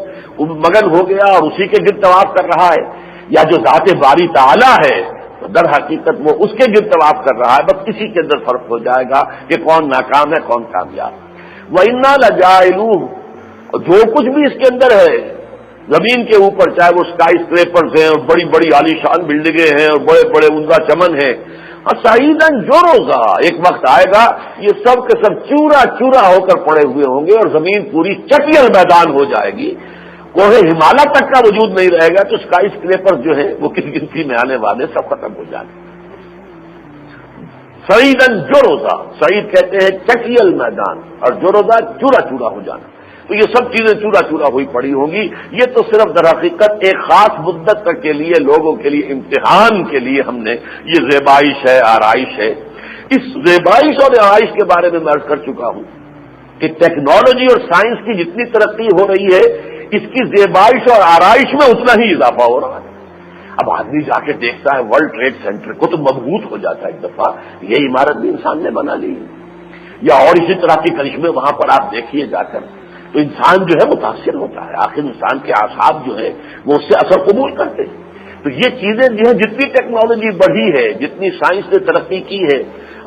مگن ہو گیا اور اسی کے گرد طواف کر رہا ہے، یا جو ذات باری تعالی ہے تو در حقیقت وہ اس کے گرد طواف کر رہا ہے. بس کسی کے اندر فرق ہو جائے گا کہ کون ناکام ہے کون کامیاب. وَإِنَّا لَجَاعِلُونَ، جو کچھ بھی اس کے اندر ہے زمین کے اوپر، چاہے وہ اسکائی اسکریپرز ہیں اور بڑی بڑی عالیشان بلڈنگیں ہیں اور بڑے بڑے عمدہ چمن ہیں، سعیداً جرزا، ایک وقت آئے گا یہ سب کے سب چورا چورا ہو کر پڑے ہوئے ہوں گے اور زمین پوری چٹیل میدان ہو جائے گی. کوہ ہمالیہ تک کا وجود نہیں رہے گا تو اسکائی اسکریپر جو ہے وہ کس گنتی میں آنے والے سب ختم ہو جائیں گے. سعیداً جرزا، سعید کہتے ہیں چٹیل میدان اور جرزا چورا چورا ہو جانا. تو یہ سب چیزیں چورا چورا ہوئی پڑی ہوں گی. یہ تو صرف در حقیقت ایک خاص مدت تک کے لیے لوگوں کے لیے امتحان کے لیے ہم نے یہ زیبائش ہے آرائش ہے. اس زیبائش اور آرائش کے بارے میں عرض کر چکا ہوں کہ ٹیکنالوجی اور سائنس کی جتنی ترقی ہو رہی ہے اس کی زیبائش اور آرائش میں اتنا ہی اضافہ ہو رہا ہے. اب آدمی جا کے دیکھتا ہے ورلڈ ٹریڈ سینٹر کو تو مبہوت ہو جاتا ہے ایک دفعہ، یہ عمارت بھی انسان نے بنا لی ہے. یا اور اسی طرح کے کرشمے وہاں پر آپ دیکھیے جا کر تو انسان جو ہے متاثر ہوتا ہے. آخر انسان کے اعصاب جو ہے وہ اس سے اثر قبول کرتے ہیں. تو یہ چیزیں جو ہے جتنی ٹیکنالوجی بڑھی ہے جتنی سائنس نے ترقی کی ہے،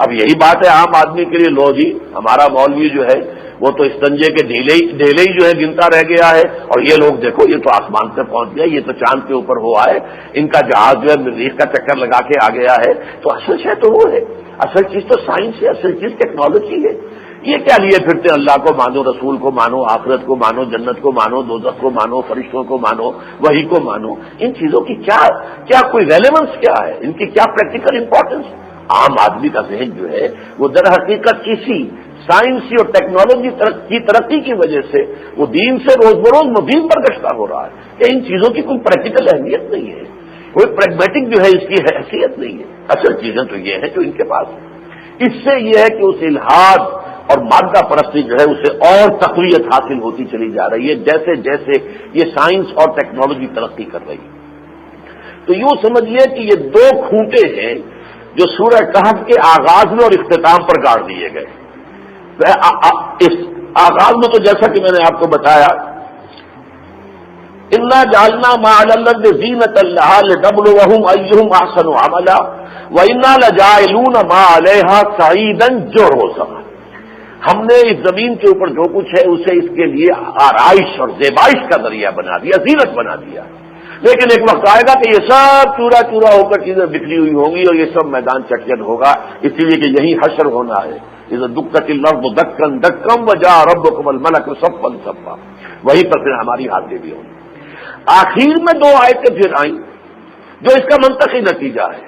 اب یہی بات ہے عام آدمی کے لیے، لو جی ہمارا مولوی جو ہے وہ تو استنجے کے ڈھیلے ہی جو ہے گنتا رہ گیا ہے اور یہ لوگ دیکھو یہ تو آسمان سے پہنچ گیا، یہ تو چاند کے اوپر ہوا ہے، ان کا جہاز جو ہے مریخ کا چکر لگا کے آ گیا ہے. تو اصل شے تو وہ ہے، اصل چیز تو سائنس ہے، اصل چیز ٹیکنالوجی ہے. یہ کیا لیے پھرتے اللہ کو مانو، رسول کو مانو، آخرت کو مانو، جنت کو مانو، دوزخ کو مانو، فرشتوں کو مانو، وحی کو مانو. ان چیزوں کی کیا کوئی ریلیونس کیا ہے، ان کی کیا پریکٹیکل امپورٹنس. عام آدمی کا ذہن جو ہے وہ در حقیقت اسی سائنسی اور ٹیکنالوجی کی ترقی کی وجہ سے وہ دین سے روز بروز مزید برگشتہ ہو رہا ہے کہ ان چیزوں کی کوئی پریکٹیکل اہمیت نہیں ہے، کوئی پریگمیٹک جو ہے اس کی حیثیت نہیں ہے. اصل چیزیں تو یہ ہیں جو ان کے پاس ہیں. اس سے یہ ہے کہ اس الحاد اور مادہ پرستی جو ہے اسے اور تقویت حاصل ہوتی چلی جا رہی ہے جیسے جیسے یہ سائنس اور ٹیکنالوجی ترقی کر رہی ہے. تو یوں سمجھیے کہ یہ 2 کھوٹے ہیں جو سورہ کہف کے آغاز میں اور اختتام پر گاڑ دیے گئے. اس آغاز میں تو جیسا کہ میں نے آپ کو بتایا انا جعلنا ما علی الارض زینۃ لہا لنبلوہم ایہم احسن عملا وانا لجاعلون ما علیہا صعیدا جرزا. ہم نے اس زمین کے اوپر جو کچھ ہے اسے اس کے لیے آرائش اور زیبائش کا ذریعہ بنا دیا، زینت بنا دیا. لیکن ایک وقت آئے گا کہ یہ سب چورا چورا ہو کر چیزیں بکھری ہوئی ہوں گی اور یہ سب میدان چٹیل ہوگا. اسی لیے کہ یہی حشر ہونا ہے. اذا دکت الارض دکا دکا وجاء ربکم الملک صفا صفا، وہیں پر پھر ہماری حاضری بھی ہوگی. آخر میں 2 آیتیں پھر آئیں جو اس کا منطقی نتیجہ ہے.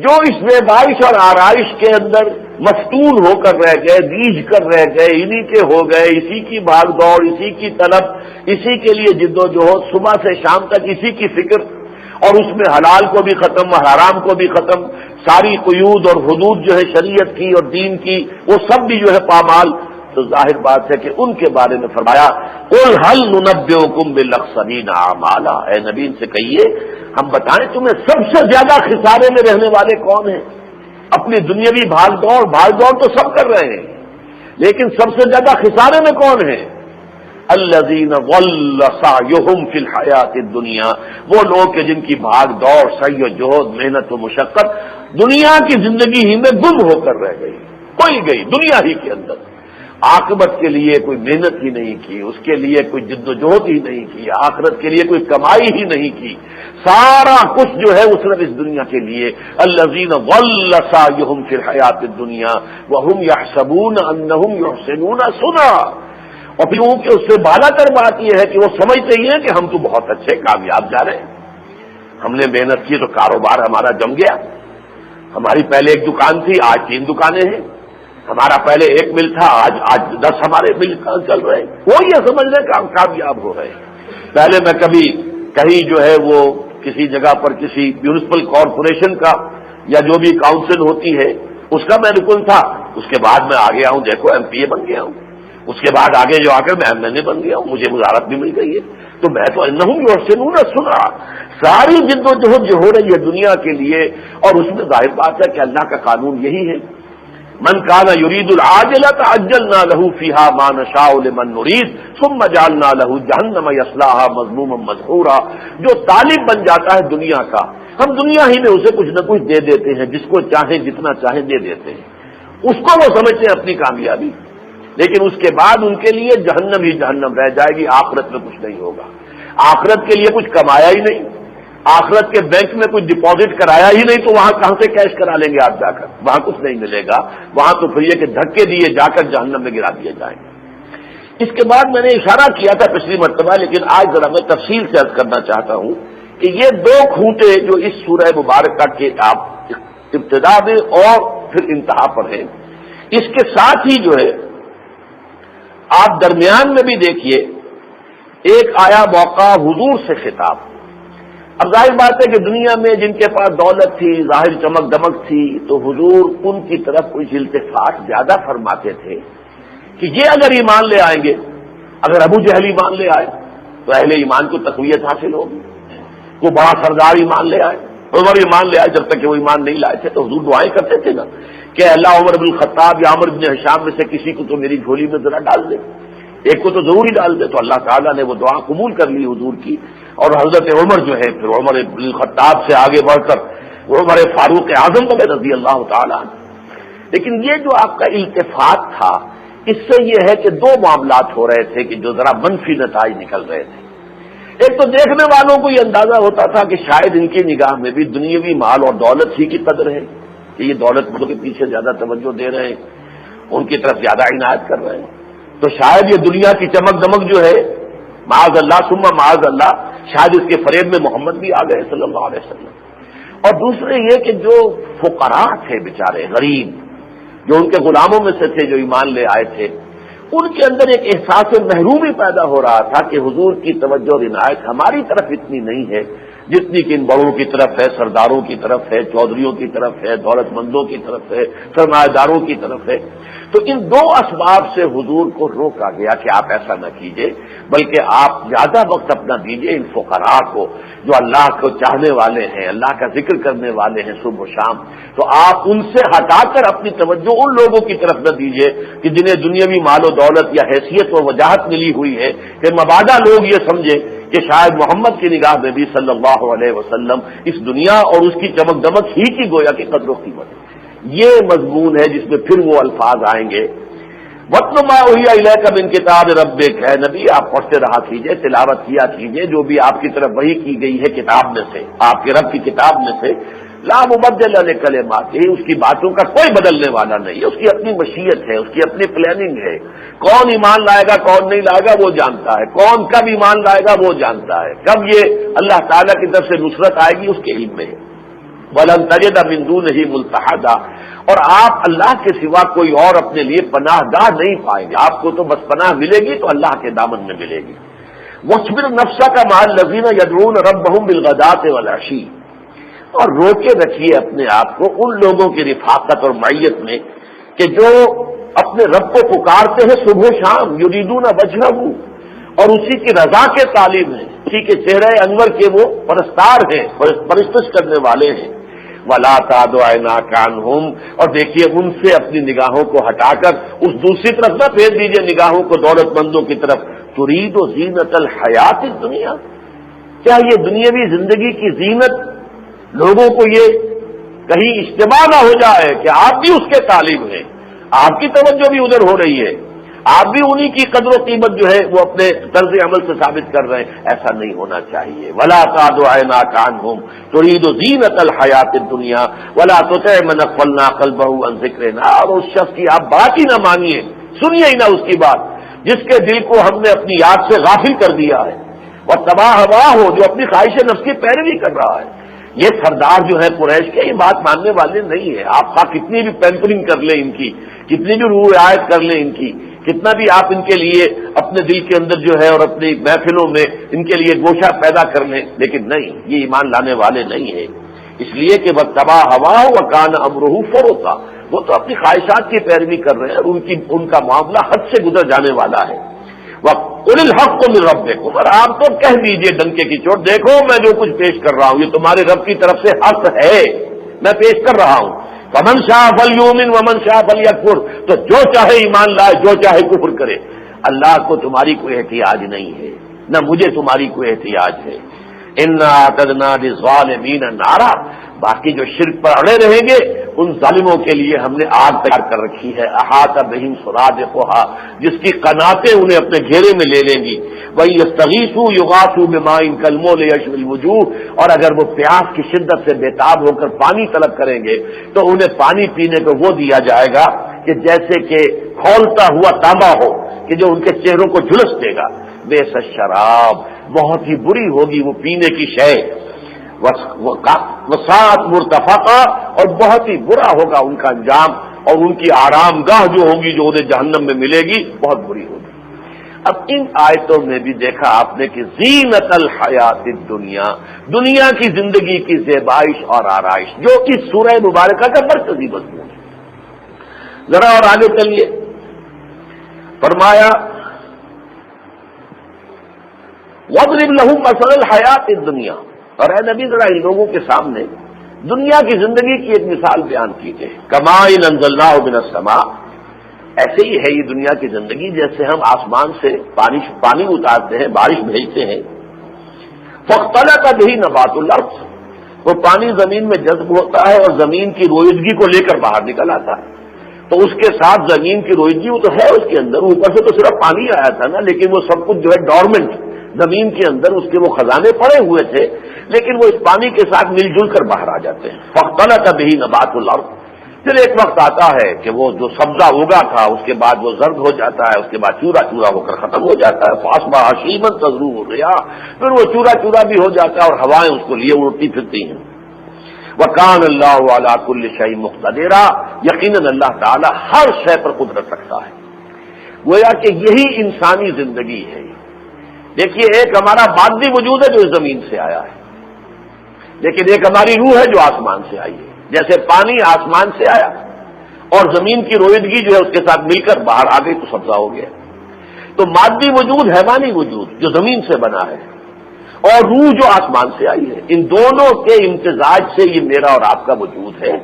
جو اس زیبائش اور آرائش کے اندر مفتون ہو کر رہ گئے، ریجھ کر رہ گئے، انہی کے ہو گئے، اسی کی بھاگ دوڑ، اسی کی طلب، اسی کے لیے جد و جہد، صبح سے شام تک اسی کی فکر، اور اس میں حلال کو بھی ختم حرام کو بھی ختم، ساری قیود اور حدود جو ہے شریعت کی اور دین کی وہ سب بھی جو ہے پامال. تو ظاہر بات ہے کہ ان کے بارے میں فرمایا قل هل ننبئکم بالاخسرین اعمالا، اے نبی ان سے کہیے ہم بتائیں تمہیں سب سے زیادہ خسارے میں رہنے والے کون ہیں. اپنی دنیاوی بھاگ دوڑ تو سب کر رہے ہیں لیکن سب سے زیادہ خسارے میں کون ہیں؟ الذین ضل سعیہم فی الحیات الدنیا، وہ لوگ کہ جن کی بھاگ دوڑ، سعی و جہد، محنت و مشقت دنیا کی زندگی ہی میں گم ہو کر رہ گئی، کھوئی گئی دنیا ہی کے اندر. عاقبت کے لیے کوئی محنت ہی نہیں کی، اس کے لیے کوئی جد و جہد ہی نہیں کی، آخرت کے لیے کوئی کمائی ہی نہیں کی، سارا کچھ جو ہے وہ صرف اس دنیا کے لیے۔ الذین ضل سعیہم فی الحیات الدنیا وہم یحسبون انہم یحسنون صنعا۔ اور پھر ان کے اس سے بالا تر بات یہ ہے کہ وہ سمجھتے ہی ہیں کہ ہم تو بہت اچھے کامیاب جا رہے ہیں، ہم نے محنت کی تو کاروبار ہمارا جم گیا، ہماری پہلے ایک دکان تھی آج 3 دکانیں ہیں، ہمارا پہلے 1 مل تھا آج 10 ہمارے مل چل رہے ہیں۔ وہ یہ سمجھ رہے کہ ہم کامیاب ہو رہے ہیں۔ پہلے میں کبھی کہیں جو ہے وہ کسی جگہ پر کسی میونسپل کارپوریشن کا یا جو بھی کاؤنسل ہوتی ہے اس کا میں رکن تھا، اس کے بعد میں آ گیا ہوں، دیکھو MP بن گیا ہوں، اس کے بعد آگے جو آ کر میں MNA بن گیا ہوں، مجھے وزارت بھی مل گئی ہے۔ تو میں تو انہم یحسنون صنعا، ساری جد و جہد جو ہو رہی ہے دنیا کے لیے، اور اس میں ظاہر بات ہے کہ اللہ کا قانون یہی ہے، من کان یرید العاجلۃ عجلنا له فیها ما نشاء لمن نرید ثم جعلنا له جہنم یصلاها مذموما مدحورا۔ جو طالب بن جاتا ہے دنیا کا، ہم دنیا ہی میں اسے کچھ نہ کچھ دے دیتے ہیں، جس کو چاہیں جتنا چاہیں دے دیتے ہیں، اس کو وہ سمجھتے ہیں اپنی کامیابی، لیکن اس کے بعد ان کے لیے جہنم ہی جہنم رہ جائے گی، آخرت میں کچھ نہیں ہوگا۔ آخرت کے لیے کچھ کمایا ہی نہیں، آخرت کے بینک میں کوئی ڈپازٹ کرایا ہی نہیں، تو وہاں کہاں سے کیش کرا لیں گے آپ جا کر؟ وہاں کچھ نہیں ملے گا، وہاں تو پھر یہ کہ دھکے دیے جا کر جہنم میں گرا دیے جائیں گے۔ اس کے بعد میں نے اشارہ کیا تھا پچھلی مرتبہ، لیکن آج ذرا میں تفصیل سے عرض کرنا چاہتا ہوں کہ یہ 2 کھوٹے جو اس سورہ مبارکہ کے آپ ابتدا میں اور پھر انتہا پر ہیں، اس کے ساتھ ہی جو ہے آپ درمیان میں بھی دیکھیے ایک آیا موقع حضور سے خطاب۔ اب ظاہر بات ہے کہ دنیا میں جن کے پاس دولت تھی، ظاہر چمک دمک تھی، تو حضور ان کی طرف کچھ التفات زیادہ فرماتے تھے کہ یہ اگر ایمان لے آئیں گے، اگر ابو جہل ایمان لے آئے تو اہل ایمان کو تقویت حاصل ہوگی، وہ بڑا سردار ایمان لے آئے، عمر ایمان لے آئے، جب تک کہ وہ ایمان نہیں لائے تھے تو حضور دعائیں کرتے تھے نا کہ اللہ عمر بن الخطاب یا عمر بن ہشام میں سے کسی کو تو میری جھولی میں ذرا ڈال دے، ایک کو تو ضرور ہی ڈال دے۔ تو اللہ تعالیٰ نے وہ دعا قبول کر لی حضور کی، اور حضرت عمر جو ہے پھر عمر بن الخطاب سے آگے بڑھ کر عمر فاروق اعظم رضی اللہ تعالیٰ عنہ۔ لیکن یہ جو آپ کا التفات تھا، اس سے یہ ہے کہ 2 معاملات ہو رہے تھے کہ جو ذرا منفی نتائج نکل رہے تھے۔ ایک تو دیکھنے والوں کو یہ اندازہ ہوتا تھا کہ شاید ان کی نگاہ میں بھی دنیاوی مال اور دولت ہی کی قدر ہے، کہ یہ دولت مندوں کے پیچھے زیادہ توجہ دے رہے ہیں، ان کی طرف زیادہ عنایت کر رہے ہیں، تو شاید یہ دنیا کی چمک دمک جو ہے معاذ اللہ ثم معاذ اللہ، شاید اس کے فریب میں محمد بھی آ گئے صلی اللہ علیہ وسلم۔ اور دوسرے یہ کہ جو فقراء تھے بیچارے غریب، جو ان کے غلاموں میں سے تھے جو ایمان لے آئے تھے، ان کے اندر ایک احساس محرومی پیدا ہو رہا تھا کہ حضور کی توجہ اور عنایت ہماری طرف اتنی نہیں ہے جتنی کہ ان بڑوں کی طرف ہے، سرداروں کی طرف ہے، چودھریوں کی طرف ہے، دولت مندوں کی طرف ہے، سرمایہ داروں کی طرف ہے۔ تو ان 2 اسباب سے حضور کو روکا گیا کہ آپ ایسا نہ کیجیے، بلکہ آپ زیادہ وقت اپنا دیجیے ان فقراء کو جو اللہ کو چاہنے والے ہیں، اللہ کا ذکر کرنے والے ہیں صبح و شام۔ تو آپ ان سے ہٹا کر اپنی توجہ ان لوگوں کی طرف نہ دیجیے کہ جنہیں دنیاوی مال و دولت یا حیثیت و وجاہت ملی ہوئی ہے، کہ مبادا لوگ یہ سمجھے کہ شاید محمد کی نگاہ میں بھی صلی اللہ علیہ وسلم اس دنیا اور اس کی چمک دمک ہی کی گویا کی قدر و قیمت ہے۔ یہ مضمون ہے جس میں پھر وہ الفاظ آئیں گے، وَاتْلُ مَا أُوحِیَ إِلَیْکَ مِن کِتَابِ رَبِّکَ، ہے نبی آپ پڑھتے رہا کیجئے، تلاوت کیا کیجئے جو بھی آپ کی طرف وحی کی گئی ہے کتاب میں سے، آپ کے رب کی کتاب میں سے، لا مبدل لکلماتہ، اس کی باتوں کا کوئی بدلنے والا نہیں ہے، اس کی اپنی مشیت ہے، اس کی اپنی پلاننگ ہے، کون ایمان لائے گا کون نہیں لائے گا وہ جانتا ہے، کون کب ایمان لائے گا وہ جانتا ہے، کب یہ اللہ تعالیٰ کی طرف سے نصرت آئے گی اس کے علم میں ہے۔ وَلَن تَجِدَ مِن دُونِهِ مُلْتَحَدًا، اور آپ اللہ کے سوا کوئی اور اپنے لیے پناہ گاہ نہیں پائیں گے، آپ کو تو بس پناہ ملے گی تو اللہ کے دامن میں ملے گی۔ وَاصْبِرْ نَفْسَكَ مَعَ الَّذِينَ يَدْعُونَ رَبَّهُم بِالْغَدَاةِ وَالْعَشِيِّ، اور روکے رکھیے اپنے آپ کو ان لوگوں کی رفاقت اور معیت میں کہ جو اپنے رب کو پکارتے ہیں صبح و شام، یریدون وجہہ، اور اسی کی رضا کے طالب ہیں، اسی کے چہرہ انور کے وہ پرستار ہیں، پرستش کرنے والے ہیں۔ وَلَا تَعْدُ عَيْنَاكَ عَنْهُمْ، اور دیکھیے ان سے اپنی نگاہوں کو ہٹا کر اس دوسری طرف نہ پھیر دیجیے نگاہوں کو دولت مندوں کی طرف۔ ترید زینت الحیات الدنیا، کیا یہ دنیاوی زندگی کی زینت لوگوں کو یہ کہیں اجتماع نہ ہو جائے کہ آپ بھی اس کے طالب ہیں، آپ کی توجہ بھی ادھر ہو رہی ہے، آپ بھی انہی کی قدر و قیمت جو ہے وہ اپنے طرز عمل سے ثابت کر رہے ہیں. ایسا نہیں ہونا چاہیے. ولا تعد عیناک عنہم ترید زینۃ الحیات الدنیا ولا تطع من اغفلنا قلبہ عن ذکرنا. اور اس شخص کی آپ بات ہی نہ مانیے، سنیے ہی نہ اس کی بات جس کے دل کو ہم نے اپنی یاد سے غافل کر دیا ہے. اور تباہ ہوا ہو جو اپنی خواہش نفس کی پیروی کر رہا ہے. یہ سردار جو ہے قریش کے یہ بات ماننے والے نہیں ہے. آپ کا کتنی بھی پیمپرنگ کر لیں ان کی، کتنی بھی رعایت کر لیں ان کی، کتنا بھی آپ ان کے لیے اپنے دل کے اندر جو ہے اور اپنی محفلوں میں ان کے لیے گوشہ پیدا کر لیں، لیکن نہیں، یہ ایمان لانے والے نہیں ہیں. اس لیے کہ وہ تباہ ہوا ہو وہ کان امرہ فرطا، وہ تو اپنی خواہشات کی پیروی کر رہے ہیں اور ان کا معاملہ حد سے گزر جانے والا ہے. وَقُلِ الْحَقُّ مِن رَّبِّكُمْ، اور آپ تو کہہ دیجئے ڈنکے کی چوٹ، دیکھو میں جو کچھ پیش کر رہا ہوں یہ تمہارے رب کی طرف سے حق ہے، میں پیش کر رہا ہوں. فَمَن شَاءَ فَلْيُؤْمِنْ وَمَن شَاءَ فَلْيَكْفُرْ، تو جو چاہے ایمان لائے، جو چاہے کفر کرے. اللہ کو تمہاری کوئی احتیاج نہیں ہے، نہ مجھے تمہاری کوئی احتیاج ہے. اِنَّا أَعْتَدْنَا لِلظَّالِمِينَ نَارًا، باقی جو شرک پر اڑے رہیں گے ان ظالموں کے لیے ہم نے آگ تیار کر رکھی ہے. احاطہ بہم سرادقها، جس کی قناتیں انہیں اپنے گھیرے میں لے لیں گی. وَيَسْتَغِيثُوا يُغَاثُوا بِمَاءٍ كَالْمُهْلِ يَشْوِي الْوُجُوهَ، اور اگر وہ پیاس کی شدت سے بےتاب ہو کر پانی طلب کریں گے تو انہیں پانی پینے کو وہ دیا جائے گا کہ جیسے کہ کھولتا ہوا تانبا ہو کہ جو ان کے چہروں کو جھلس دے گا. بئس الشراب، بہت ہی بری ہوگی وہ پینے کی شے. وساعت مرتفقہ، اور بہت ہی برا ہوگا ان کا انجام، اور ان کی آرام گاہ جو ہوگی جو انہیں جہنم میں ملے گی بہت بری ہوگی. اب ان آیتوں میں بھی دیکھا آپ نے کہ زینت الحیات الدنیا، دنیا کی زندگی کی زیبائش اور آرائش، جو کہ سورہ مبارکہ کا مرکزی مضمون ہے. ذرا اور آگے چلیے، فرمایا وَاضْرِبْ لَهُمْ مَثَلَ الْحَيَاةِ الدُّنْيَا، اور اے نبی ذرا ان لوگوں کے سامنے دنیا کی زندگی کی ایک مثال بیان کیجیے. کماء انزلناہ من السماء، ایسے ہی ہے یہ دنیا کی زندگی جیسے ہم آسمان سے پانی اتارتے ہیں، بارش بھیجتے ہیں. فاختلط بہ نبات الارض، وہ پانی زمین میں جذب ہوتا ہے اور زمین کی روئیدگی کو لے کر باہر نکل آتا ہے. تو اس کے ساتھ زمین کی روئیدگی وہ تو ہے اس کے اندر، اوپر سے تو صرف پانی آیا تھا نا، لیکن وہ سب کچھ جو ہے ڈورمنٹ زمین کے اندر اس کے وہ خزانے پڑے ہوئے تھے، لیکن وہ اس پانی کے ساتھ مل جل کر باہر آ جاتے ہیں. فاختلط بہ نبات الارض، پھر ایک وقت آتا ہے کہ وہ جو سبزہ اگا تھا اس کے بعد وہ زرد ہو جاتا ہے، اس کے بعد چورا چورا ہو کر ختم ہو جاتا ہے. فاصبح حشیما تذروه الرياح، پھر وہ چورا چورا بھی ہو جاتا ہے اور ہوائیں اس کو لیے اڑتی پھرتی ہیں. وَكَانَ اللَّهُ عَلَى كُلِّ شَيْءٍ مُقْتَدِرًا، یقیناً اللہ تعالی ہر شے پر قدرت رکھتا ہے. گویا کہ یہی انسانی زندگی ہے. دیکھیے ایک ہمارا مادی وجود ہے جو اس زمین سے آیا ہے، لیکن ایک ہماری روح ہے جو آسمان سے آئی ہے. جیسے پانی آسمان سے آیا اور زمین کی روئیدگی جو ہے اس کے ساتھ مل کر باہر آ گئی تو سبزہ ہو گیا. تو مادی وجود، حیوانی وجود جو زمین سے بنا ہے، اور روح جو آسمان سے آئی ہے، ان دونوں کے امتزاج سے یہ میرا اور آپ کا وجود ہے.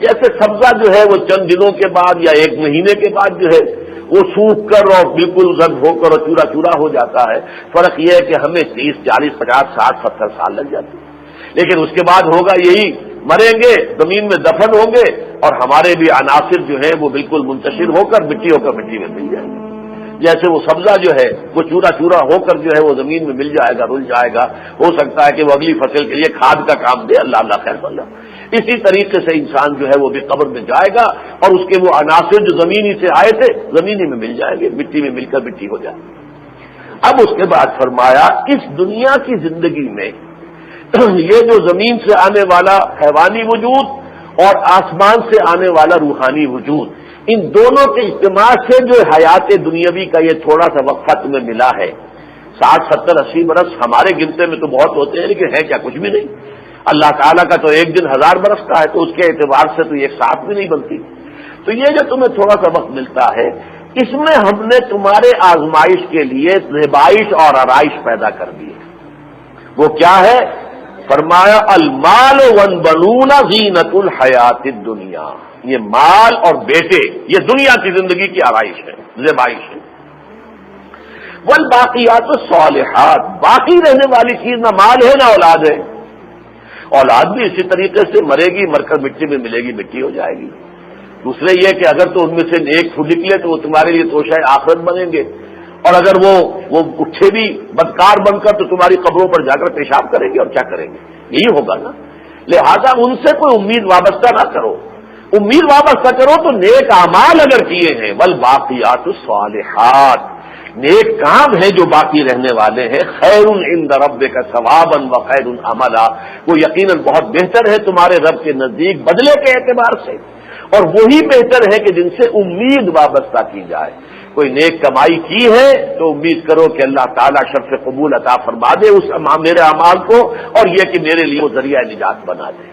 جیسے سبزہ جو ہے وہ چند دنوں کے بعد یا ایک مہینے کے بعد جو ہے وہ سوکھ کر اور بالکل زرد ہو کر اور چورا چورا ہو جاتا ہے. فرق یہ ہے کہ ہمیں 30 40 50 60 70 سال لگ جاتے ہیں، لیکن اس کے بعد ہوگا یہی، مریں گے، زمین میں دفن ہوں گے اور ہمارے بھی عناصر جو ہیں وہ بالکل منتشر ہو کر مٹی میں مل جائیں گے. جیسے وہ سبزہ جو ہے وہ چورا چورا ہو کر جو ہے وہ زمین میں مل جائے گا، رل جائے گا، ہو سکتا ہے کہ وہ اگلی فصل کے لیے کھاد کا کام دے، اللہ اللہ خیر اللہ. اسی طریقے سے انسان جو ہے وہ بھی قبر میں جائے گا اور اس کے وہ عناصر جو زمینی سے آئے تھے زمینی میں مل جائیں گے، مٹی میں مل کر مٹی ہو جائے گی. اب اس کے بعد فرمایا اس دنیا کی زندگی میں یہ جو زمین سے آنے والا حیوانی وجود اور آسمان سے آنے والا روحانی وجود، ان دونوں کے اجتماع سے جو حیات دنیاوی کا یہ تھوڑا سا وقفہ تمہیں ملا ہے، 60 70 80 برس ہمارے گنتے میں تو بہت ہوتے ہیں لیکن ہے کیا، کچھ بھی نہیں. اللہ تعالیٰ کا تو ایک دن 1000 برس کا ہے، تو اس کے اعتبار سے تو ایک ساتھ بھی نہیں بنتی. تو یہ جو تمہیں تھوڑا سا وقت ملتا ہے، اس میں ہم نے تمہارے آزمائش کے لیے زیبائش اور آرائش پیدا کر دی ہے. وہ کیا ہے؟ فرمایا المال والبنون زینت الحیات الدنیا، یہ مال اور بیٹے یہ دنیا کی زندگی کی آرائش ہے، زیبائش ہے. والباقیات الصالحات، باقی رہنے والی چیز نہ مال ہے نہ اولاد ہے. اولاد بھی اسی طریقے سے مرے گی، مر کر مٹی میں ملے گی، مٹی ہو جائے گی. دوسرے یہ کہ اگر تو ان میں سے نیک پھول نکلے تو وہ تمہارے لیے توشہ آخرت بنیں گے، اور اگر وہ اٹھے بھی بدکار بن کر تو تمہاری قبروں پر جا کر پیشاب کریں گے، اور کیا کریں گے؟ یہی ہوگا نا۔ لہذا ان سے کوئی امید وابستہ نہ کرو، امید وابستہ کرو تو نیک اعمال اگر کیے ہیں، والباقیات الصالحات، نیک کام ہیں جو باقی رہنے والے ہیں، خیر عند ربک ثوابا وخیر عملا، وہ یقیناً بہت بہتر ہے تمہارے رب کے نزدیک بدلے کے اعتبار سے، اور وہی بہتر ہے کہ جن سے امید وابستہ کی جائے۔ کوئی نیک کمائی کی ہے تو امید کرو کہ اللہ تعالیٰ شرف قبول عطا فرما دے اس میرے اعمال کو، اور یہ کہ میرے لیے وہ ذریعہ نجات بنا دے۔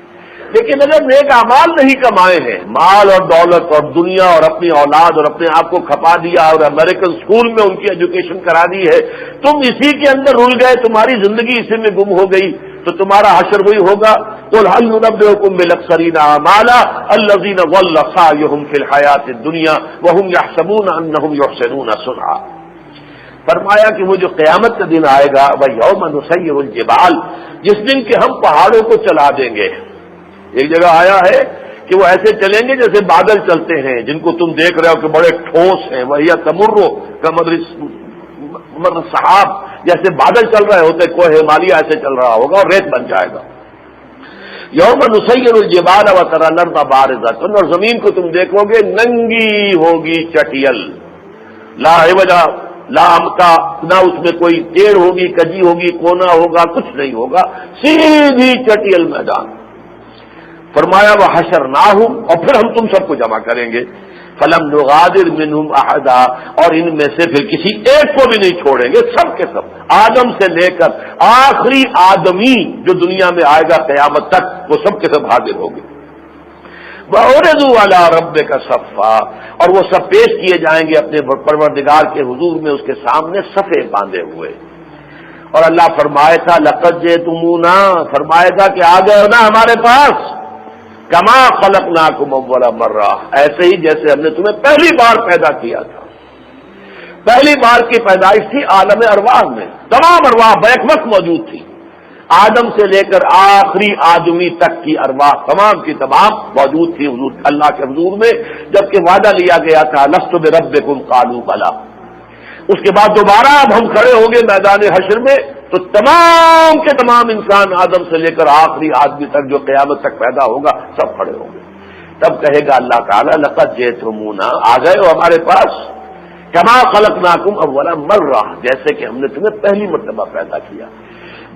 لیکن اگر نیک اعمال نہیں کمائے ہیں، مال اور دولت اور دنیا اور اپنی اولاد اور اپنے آپ کو کھپا دیا اور امریکن اسکول میں ان کی ایجوکیشن کرا دی ہے، تم اسی کے اندر رل گئے، تمہاری زندگی اسی میں گم ہو گئی، تو تمہارا حشر وہی ہوگا۔ قل هل ننبئكم بالاخسرين اعمالا الذين ضل سعيهم في الحياة الدنيا وهم يحسبون انهم يحسنون صنعا۔ فرمایا کہ وہ جو قیامت کا دن آئے گا، وہ یوم نسیر الجبال، جس دن کہ ہم پہاڑوں کو چلا دیں گے۔ ایک جگہ آیا ہے کہ وہ ایسے چلیں گے جیسے بادل چلتے ہیں، جن کو تم دیکھ رہے ہو کہ بڑے ٹھوس ہیں، وہی تمرو کا مر صحاب، جیسے بادل چل رہے ہوتے، کوہ ہمالیہ ایسے چل رہا ہوگا اور ریت بن جائے گا۔ یوم نسیر الجبال وتری الارض بارزۃ، اور زمین کو تم دیکھو گے ننگی ہوگی، چٹیل، لا عوج لا امتا، نہ اس میں کوئی ٹیڑھ ہوگی، کجی ہوگی، کونا ہوگا، کچھ نہیں ہوگا، سیدھی چٹیل میدان۔ فرمایا وحشرناہم، اور پھر ہم تم سب کو جمع کریں گے، فلم نغادر منہم احدا، اور ان میں سے پھر کسی ایک کو بھی نہیں چھوڑیں گے، سب کے سب، آدم سے لے کر آخری آدمی جو دنیا میں آئے گا قیامت تک، وہ سب کے سب حاضر ہوں گے۔ وَعُرِضُوا عَلَىٰ رَبِّكَ صَفًّا، اور وہ سب پیش کیے جائیں گے اپنے پروردگار کے حضور میں، اس کے سامنے صفے باندھے ہوئے۔ اور اللہ فرمائے تھا لقد جئتمونا، فرمائے گا کہ آ گئے ہو نا ہمارے پاس، کما خلقناکم اول مرہ، ایسے ہی جیسے ہم نے تمہیں پہلی بار پیدا کیا تھا۔ پہلی بار کی پیدائش تھی عالم ارواح میں، تمام ارواح بیک وقت موجود تھی، آدم سے لے کر آخری آدمی تک کی ارواح تمام کی تمام موجود تھی حضور اللہ کے حضور میں، جبکہ وعدہ لیا گیا تھا لست بربکم قالوا بلی۔ اس کے بعد دوبارہ اب ہم کھڑے ہوں گے میدان حشر میں، تو تمام کے تمام انسان آدم سے لے کر آخری آدمی تک جو قیامت تک پیدا ہوگا سب کھڑے ہوں گے۔ تب کہے گا اللہ تعالیٰ لقد جئتمونا، آ گئے ہو ہمارے پاس، کما خلقناکم اول مرہ، جیسے کہ ہم نے تمہیں پہلی مرتبہ پیدا کیا۔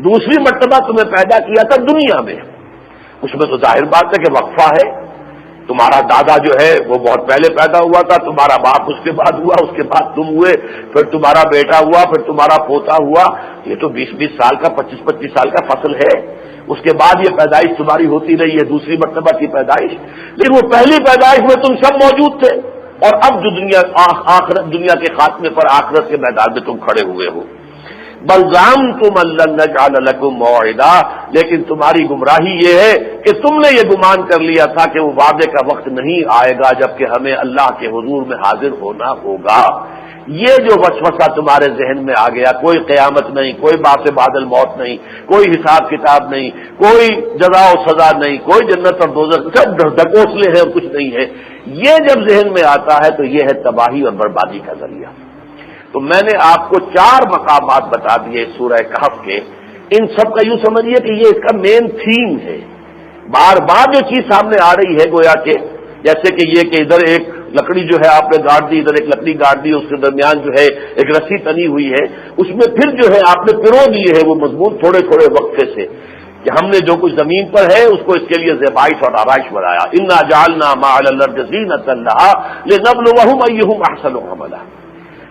دوسری مرتبہ تمہیں پیدا کیا تھا دنیا میں، اس میں تو ظاہر بات ہے کہ وقفہ ہے، تمہارا دادا جو ہے وہ بہت پہلے پیدا ہوا تھا، تمہارا باپ اس کے بعد ہوا، اس کے بعد تم ہوئے، پھر تمہارا بیٹا ہوا، پھر تمہارا پوتا ہوا، یہ تو 20-20 سال کا 25-25 سال کا فصل ہے۔ اس کے بعد یہ پیدائش تمہاری ہوتی رہی ہے، دوسری مرتبہ کی پیدائش، لیکن وہ پہلی پیدائش میں تم سب موجود تھے، اور اب جو دنیا کے خاتمے پر آخرت کے میدان میں تم کھڑے ہوئے ہو۔ بل زعمتم ان لن نجعل لكم موعدا، لیکن تمہاری گمراہی یہ ہے کہ تم نے یہ گمان کر لیا تھا کہ وہ وعدے کا وقت نہیں آئے گا جبکہ ہمیں اللہ کے حضور میں حاضر ہونا ہوگا۔ یہ جو وسوسہ تمہارے ذہن میں آ گیا، کوئی قیامت نہیں، کوئی باپ بعد الموت نہیں، کوئی حساب کتاب نہیں، کوئی جزا و سزا نہیں، کوئی جنت اور دوزخ، سب ڈھکوسلے ہیں اور کچھ نہیں ہے، یہ جب ذہن میں آتا ہے تو یہ ہے تباہی اور بربادی کا ذریعہ۔ تو میں نے آپ کو 4 مقامات بتا دیے سورہ کہف کے، ان سب کا یوں سمجھیے کہ یہ اس کا مین تھیم ہے، بار بار جو چیز سامنے آ رہی ہے، گویا کہ جیسے کہ یہ کہ ادھر ایک لکڑی جو ہے آپ نے گاڑ دی، ادھر ایک لکڑی گاڑ دی، اس کے درمیان جو ہے ایک رسی تنی ہوئی ہے، اس میں پھر جو ہے آپ نے پرو دیے ہے وہ مضمون تھوڑے تھوڑے وقفے سے، کہ ہم نے جو کچھ زمین پر ہے اس کو اس کے لیے زیبائش اور آرائش بنایا، انا جعلنا ما علی الارض زینۃ لها لنبلوہم ایہم احسن عملا۔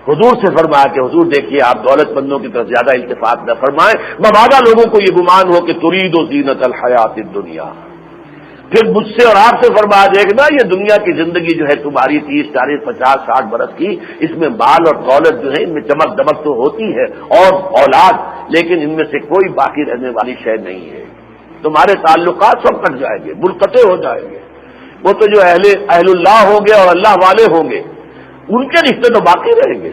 حضور سے فرمایا کہ حضور دیکھیے آپ دولت مندوں کی طرف زیادہ التفات نہ فرمائیں، مبادا لوگوں کو یہ گمان ہو کہ ترید و زینت الحیات الدنیا۔ پھر مجھ سے اور آپ سے فرمایا دیکھنا یہ دنیا کی زندگی جو ہے تمہاری 30 40 50 60 برس کی، اس میں مال اور دولت جو ہے ان میں چمک دمک تو ہوتی ہے اور اولاد، لیکن ان میں سے کوئی باقی رہنے والی شے نہیں ہے، تمہارے تعلقات سب کٹ جائیں گے، منقطع ہو جائیں گے۔ وہ تو جو اہل اللہ ہوں گے اور اللہ والے ہوں گے ان کے رشتے تو باقی رہیں گے،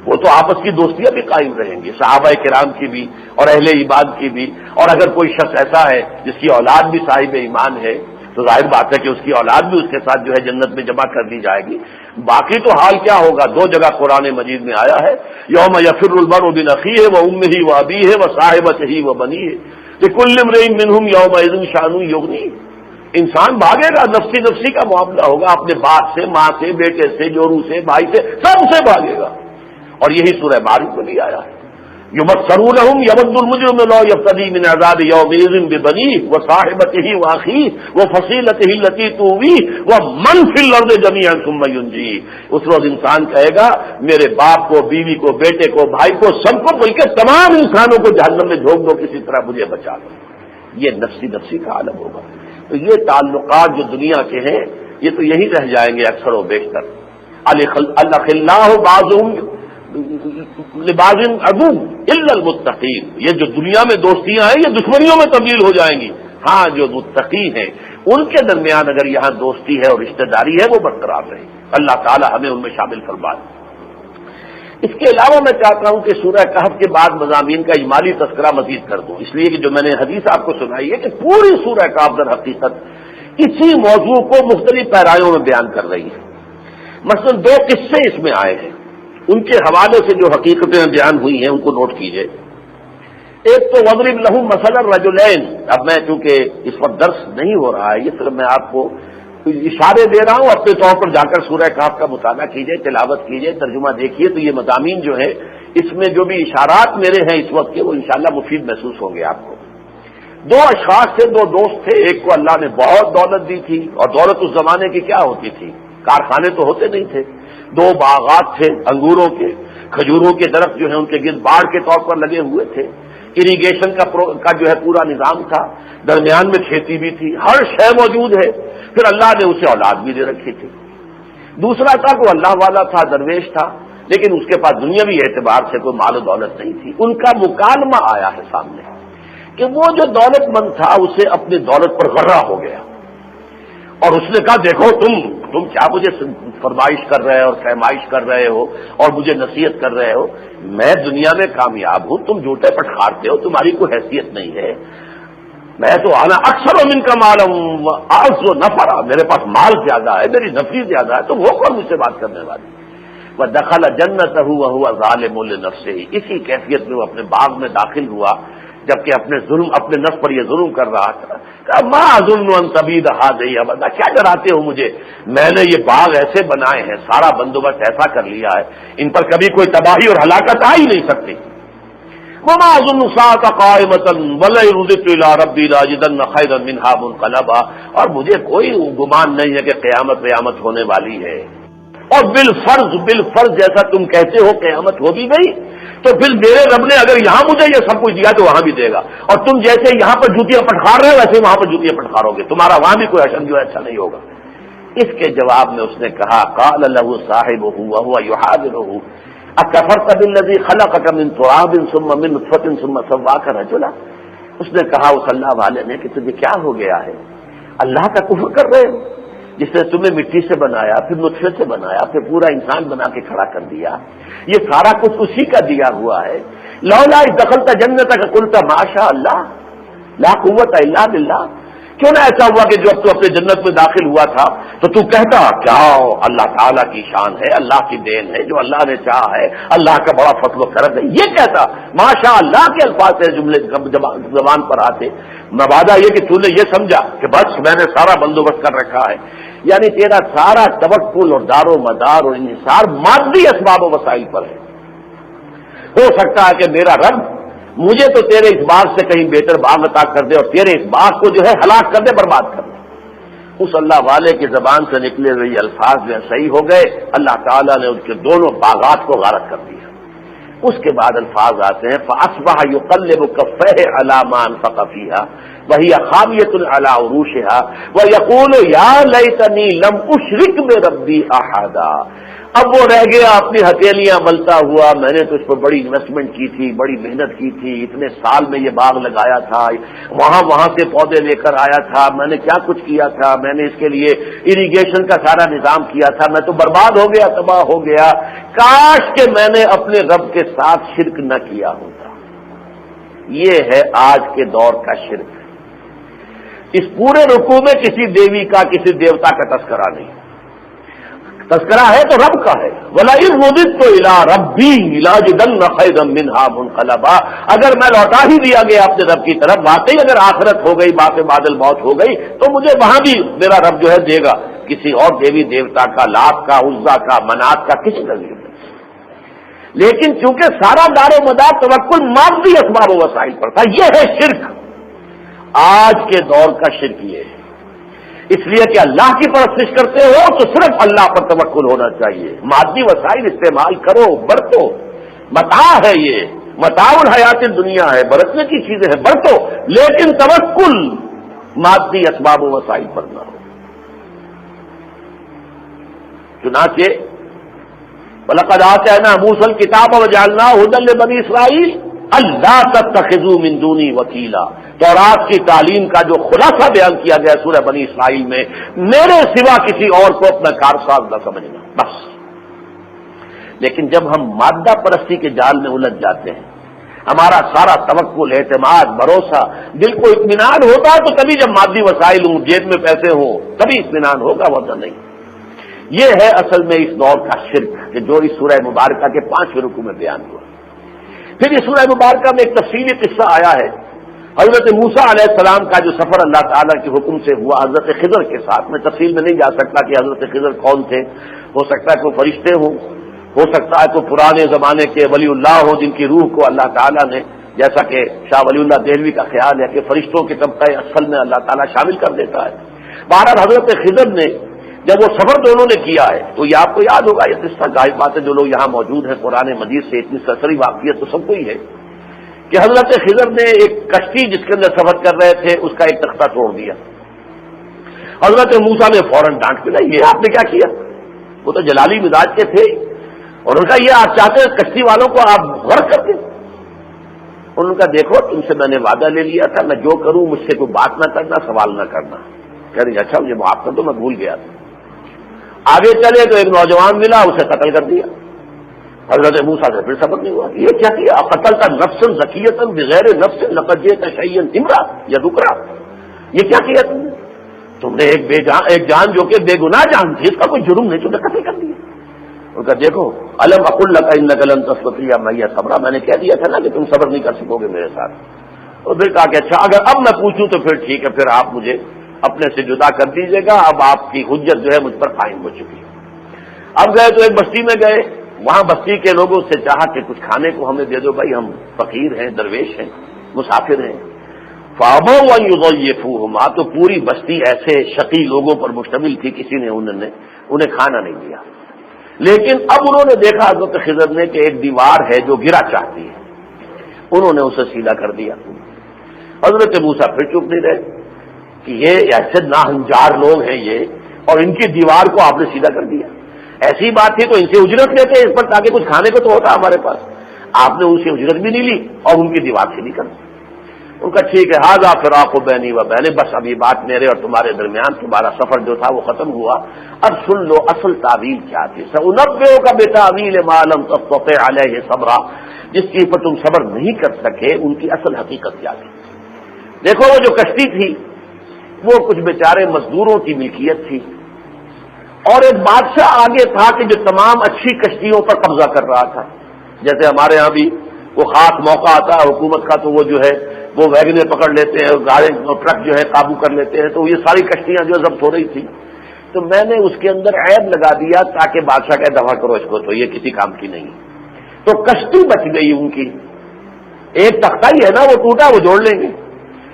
وہ تو آپس کی دوستیاں بھی قائم رہیں گی، صحابہ کرام کی بھی اور اہل ایمان کی بھی، اور اگر کوئی شخص ایسا ہے جس کی اولاد بھی صاحب ایمان ہے تو ظاہر بات ہے کہ اس کی اولاد بھی اس کے ساتھ جو ہے جنت میں جمع کر دی جائے گی. باقی تو حال کیا ہوگا؟ دو جگہ قرآن مجید میں آیا ہے یوم یفر المرء من اخیہ وامہ وابیہ وصاحبتہ وبنیہ لکل امرئ منہم یومئذ شأن یغنیہ. انسان بھاگے گا، نفسی نفسی کا معاملہ ہوگا، اپنے باپ سے، ماں سے، بیٹے سے، جورو سے، بھائی سے، سب سے بھاگے گا. اور یہی سورہ معارج میں بھی آیا ہے یبصرونہم یود المجرم لو یفتدی من عذاب یومئذ ببنیہ وصاحبتہ واخیہ وفصیلتہ التی تؤویہ ومن فی الارض جمیعا ثم ینجیہ. اس روز انسان کہے گا میرے باپ کو، بیوی کو، بیٹے کو، بھائی کو، سب کو، بلکہ تمام انسانوں کو جہنم میں جھونک دو، کسی طرح مجھے بچا لو. یہ نفسی نفسی کا عالم ہوگا. تو یہ تعلقات جو دنیا کے ہیں یہ تو یہی رہ جائیں گے اکثر و بیشتر. الاخلاء بعضهم لبعض عدو الا المتقین. یہ جو دنیا میں دوستیاں ہیں یہ دشمنیوں میں تبدیل ہو جائیں گی. ہاں جو متقی ہیں ان کے درمیان اگر یہاں دوستی ہے اور رشتہ داری ہے وہ برقرار رہے. اللہ تعالی ہمیں ان میں شامل فرمائے. اس کے علاوہ میں چاہتا ہوں کہ سورہ کہف کے بعد مضامین کا اجمالی تذکرہ مزید کر دوں، اس لیے کہ جو میں نے حدیث آپ کو سنائی ہے کہ پوری سورہ کہف در حقیقت اسی موضوع کو مختلف پیرایوں میں بیان کر رہی ہے. مثلا دو قصے اس میں آئے ہیں، ان کے حوالے سے جو حقیقتیں بیان ہوئی ہیں ان کو نوٹ کیجئے. ایک تو وضرب لہم مثلا الرجلین. اب میں چونکہ اس وقت درس نہیں ہو رہا ہے یہ صرف میں آپ کو اشارے دے رہا ہوں، اپنے طور پر جا کر سورہ کہف کا مطالعہ کیجئے، تلاوت کیجئے، ترجمہ دیکھیے تو یہ مضامین جو ہے اس میں جو بھی اشارات میرے ہیں اس وقت کے وہ انشاءاللہ مفید محسوس ہوں گے آپ کو. دو اشخاص تھے، دو دوست تھے. ایک کو اللہ نے بہت دولت دی تھی، اور دولت اس زمانے کی کیا ہوتی تھی؟ کارخانے تو ہوتے نہیں تھے. دو باغات تھے انگوروں کے، کھجوروں کے درخت جو ہیں ان کے گرد باڑ کے طور پر لگے ہوئے تھے. اریگیشن کا جو ہے پورا نظام تھا، درمیان میں کھیتی بھی تھی، ہر شے موجود ہے. پھر اللہ نے اسے اولاد بھی دے رکھی تھی. دوسرا تھا وہ اللہ والا تھا، درویش تھا، لیکن اس کے پاس دنیاوی اعتبار سے کوئی مال و دولت نہیں تھی. ان کا مکالمہ آیا ہے سامنے کہ وہ جو دولت مند تھا اسے اپنی دولت پر غرہ ہو گیا، اور اس نے کہا دیکھو تم کیا مجھے فرمائش کر رہے ہو اور فہمائش کر رہے ہو اور مجھے نصیحت کر رہے ہو، میں دنیا میں کامیاب ہوں، تم جھوٹے پٹخارتے ہو، تمہاری کوئی حیثیت نہیں ہے. میں تو آنا اکثر و من کا مال ہوں، آج و نفرا، میرے پاس مال زیادہ ہے، میری نفی زیادہ ہے، تم ہو کون مجھ سے بات کرنے والی؟ وہ دخل جنتہ وہو ظالم لنفسہ. اسی کیفیت میں وہ اپنے باغ میں داخل ہوا جبکہ اپنے نفس پر یہ ظلم کر رہا تھا. کہا ما اظن ان تبید ہذہ ابدا. کیا ڈراتے ہو مجھے؟ میں نے یہ باغ ایسے بنائے ہیں، سارا بندوبست ایسا کر لیا ہے، ان پر کبھی کوئی تباہی اور ہلاکت آ ہی نہیں سکتی. وما اظن الساعة قائمة ولئن رددت الى ربی لاجدن خیرا منها منقلبا. اور مجھے کوئی گمان نہیں ہے کہ قیامت ہونے والی ہے. اور بالفرض جیسا تم کہتے ہو قیامت ہو بھی گئی تو پھر میرے رب نے اگر یہاں مجھے یہ سب کچھ دیا تو وہاں بھی دے گا. اور تم جیسے یہاں پر جوتیاں پٹخار رہے ہو ویسے وہاں پر جوتیاں پٹخارو گے، تمہارا وہاں بھی کوئی حشر جو ہے اچھا نہیں ہوگا. اس کے جواب میں اس نے کہا قال له صاحبه وهو يحاوره اکفرت بالذی خلقک من تراب ثم من نطفة ثم سواک رجلا. اس نے کہا اس اللہ والے نے کہ تجھے کیا ہو گیا ہے؟ اللہ کا کفر کر رہے ہو جس نے تمہیں مٹی سے بنایا، پھر نطفے سے بنایا، پھر پورا انسان بنا کے کھڑا کر دیا. یہ سارا کچھ اسی کا دیا ہوا ہے. لولا اذ دخلت جنتک قلت ما شاء اللہ لا قوت الا باللہ. کیوں نہ ایسا ہوا کہ جب تو اپنے جنت میں داخل ہوا تھا تو تو کہتا کیا اللہ تعالیٰ کی شان ہے، اللہ کی دین ہے، جو اللہ نے چاہا ہے، اللہ کا بڑا فضل و کرم ہے. یہ کہتا ماشاء اللہ کے الفاظ سے جملے زبان پر آتے. مبادہ یہ کہ تو نے یہ سمجھا کہ بس میں نے سارا بندوبست کر رکھا ہے. یعنی تیرا سارا توکل اور دار و مدار اور انحصار مادی اسباب و وسائل پر ہے. ہو سکتا ہے کہ میرا رب مجھے تو تیرے اس باغ سے کہیں بہتر باغ عطا کر دے اور تیرے اس باغ کو جو ہے ہلاک کر دے، برباد کر دے. اس اللہ والے کی زبان سے نکلے ہوئے یہ الفاظ جو صحیح ہو گئے. اللہ تعالیٰ نے ان کے دونوں باغات کو غارت کر دیا. اس کے بعد الفاظ آتے ہیں فَأَصْبَحَ يُقَلِّبُ كَفَّيْهِ عَلَى مَا أَنفَقَ فِيهَا وَهِيَ خَاوِيَةٌ عَلَى عُرُوشِهَا وَيَقُولُ يَا لَيْتَنِي لَمْ أُشْرِكْ بِرَبِّي أَحَدًا. اب وہ رہ گیا اپنی ہتھیلیاں ملتا ہوا، میں نے تو اس پر بڑی انویسٹمنٹ کی تھی، بڑی محنت کی تھی، اتنے سال میں یہ باغ لگایا تھا، وہاں سے پودے لے کر آیا تھا، میں نے کیا کچھ کیا تھا، میں نے اس کے لیے اریگیشن کا سارا نظام کیا تھا، میں تو برباد ہو گیا، تباہ ہو گیا. کاش کہ میں نے اپنے رب کے ساتھ شرک نہ کیا ہوتا. یہ ہے آج کے دور کا شرک. اس پورے رکوع میں کسی دیوی کا کسی دیوتا کا تذکرہ نہیں، تذکرہ ہے تو رب کا ہے۔ وَلَئِن رُدِدتُّ إِلَىٰ رَبِّي لَأَجِدَنَّ خَيْرًا مِّنْهَا مُنقَلَبًا، اگر میں لوٹا ہی دیا گیا اپنے رب کی طرف، واقعی اگر آخرت ہو گئی، باپ بعد الموت ہو گئی، تو مجھے وہاں بھی میرا رب جو ہے دے گا، کسی اور دیوی دیوتا کا، لات کا، عزا کا، منات کا، کسی کا نہیں۔ لیکن چونکہ سارا دار و مدار توکل مادی اسباب و وسائل پر تھا، یہ ہے شرک۔ آج کے دور کا شرک یہ ہے، اس لیے کہ اللہ کی پرستش کرتے ہو تو صرف اللہ پر توکل ہونا چاہیے، مادی وسائل استعمال کرو، برتو، متاع ہے، یہ متاع الحیات دنیا ہے، برتنے کی چیزیں ہیں، برتو، لیکن توکل مادی اسباب و وسائل پر نہ ہو۔ چنانچہ وَلَقَدْ آتَيْنَا مُوسَى الْكِتَابَ وَجَعَلْنَاهُ هُدًى لِبَنِي إِسْرَائِيلَ أَلَّا تَتَّخِذُوا مِن دُونِي وَكِيلًا۔ تورات کی تعلیم کا جو خلاصہ بیان کیا گیا سورہ بنی اسرائیل میں، میرے سوا کسی اور کو اپنا کارساز نہ سمجھنا، بس۔ لیکن جب ہم مادہ پرستی کے جال میں الجھ جاتے ہیں، ہمارا سارا توکل، اعتماد، بھروسہ، دل کو اطمینان ہوتا ہے تو کبھی جب مادی وسائل ہوں، جیب میں پیسے ہوں، تبھی اطمینان ہوگا، ورنہ نہیں۔ یہ ہے اصل میں اس دور کا شرک کہ جو اس سورہ مبارکہ کے 5ویں رکوع میں بیان ہوا۔ پھر اس سورہ مبارکہ میں ایک تفصیلی قصہ آیا ہے، حضرت موسیٰ علیہ السلام کا جو سفر اللہ تعالیٰ کے حکم سے ہوا حضرت خضر کے ساتھ۔ میں تفصیل میں نہیں جا سکتا کہ حضرت خضر کون تھے، ہو سکتا ہے کوئی فرشتے ہوں، ہو سکتا ہے کوئی پرانے زمانے کے ولی اللہ ہوں جن کی روح کو اللہ تعالیٰ نے، جیسا کہ شاہ ولی اللہ دہلوی کا خیال ہے کہ فرشتوں کے طبقہ اصل میں اللہ تعالیٰ شامل کر دیتا ہے۔ بہرحال حضرت خضر نے جب وہ سفر دونوں نے کیا ہے تو یہ آپ کو یاد ہوگا، یہ قصہ ظاہر بات ہے جو لوگ یہاں موجود ہیں قرآن مجید سے اتنی سرسری واقعیت تو سب کو ہی ہے کہ حضرت خضر نے ایک کشتی جس کے اندر سفر کر رہے تھے اس کا ایک تختہ توڑ دیا۔ حضرت موسیٰ نے فوراً ڈانٹ پڑا، یہ آپ نے کیا کیا؟ وہ تو جلالی مزاج کے تھے اور ان کا یہ آپ چاہتے ہیں کشتی والوں کو آپ غرق کر دیں؟ ان کا دیکھو تم سے میں نے وعدہ لے لیا تھا، میں جو کروں مجھ سے کوئی بات نہ کرنا، سوال نہ کرنا۔ کہہ رہی اچھا مجھے معاف کر دو، میں بھول گیا تھا۔ آگے چلے تو ایک نوجوان ملا، اسے قتل کر دیا۔ حضرت موسیٰ سے پھر سبق نہیں ہوا، یہ کیا کیا؟ قتلت نفسا زکیۃ بغیر نفس لقد جئت شیئا امرا یا نکرا، یہ کیا کیا تم نے ایک جان جو کہ بے گناہ جان تھی، اس کا کوئی جرم نہیں، تم نے قتل کر دیا۔ ان کا دیکھو الم اقل لک انک لن تستطیع معی صبرا، میں نے کہہ دیا تھا نا کہ تم صبر نہیں کر سکو گے میرے ساتھ۔ اور پھر کہا کہ اچھا اگر اب میں پوچھوں تو پھر ٹھیک ہے، پھر آپ مجھے اپنے سے جدا کر دیجیے گا، اب آپ کی حجت جو ہے مجھ پر قائم ہو چکی ہے۔ اب گئے تو ایک بستی میں گئے، وہاں بستی کے لوگوں سے چاہا کہ کچھ کھانے کو ہمیں دے دو، بھائی ہم فقیر ہیں، درویش ہیں، مسافر ہیں۔ فَأَبَوْا أَن يُضَيِّفُوهُمَا، تو پوری بستی ایسے شقی لوگوں پر مشتمل تھی، کسی نے انہیں کھانا نہیں دیا۔ لیکن اب انہوں نے دیکھا حضرت خضر نے کہ ایک دیوار ہے جو گرا چاہتی ہے، انہوں نے اسے سیدھا کر دیا۔ حضرت موسیٰ پھر چپ نہیں رہے کہ یہ ایسے ناہنجار لوگ ہیں یہ، اور ان کی دیوار کو آپ نے سیدھا کر دیا۔ ایسی بات تھی تو ان سے اجرت لیتے اس پر تاکہ کچھ کھانے کو تو ہوتا ہمارے پاس، آپ نے ان سے اجرت بھی نہیں لی اور ان کی دیوار سے نہیں کر دی۔ ان کا ٹھیک ہے، ھذا فراق بینی و بینک، بس ابھی بات میرے اور تمہارے درمیان، تمہارا سفر جو تھا وہ ختم ہوا، اب سن لو اصل تعویل کیا تھی۔ سأنبئک بتأویل ما لم تستطع علیہ صبرا، جس چیز پر تم صبر نہیں کر سکے ان کی اصل حقیقت کیا تھی۔ دیکھو وہ جو کشتی تھی وہ کچھ بیچارے مزدوروں کی ملکیت تھی، اور ایک بادشاہ آگے تھا کہ جو تمام اچھی کشتیوں پر قبضہ کر رہا تھا۔ جیسے ہمارے ہاں بھی وہ خاص موقع آتا ہے حکومت کا تو وہ جو ہے وہ ویگنیں پکڑ لیتے ہیں، گاڑی اور ٹرک جو ہے قابو کر لیتے ہیں، تو یہ ساری کشتیاں جو ضبط ہو رہی تھی، تو میں نے اس کے اندر عیب لگا دیا تاکہ بادشاہ کا دفاع کرو اس کو، تو یہ کسی کام کی نہیں، تو کشتی بچ گئی ان کی۔ ایک تختہ ہی ہے نا، وہ ٹوٹا وہ جوڑ لیں گے،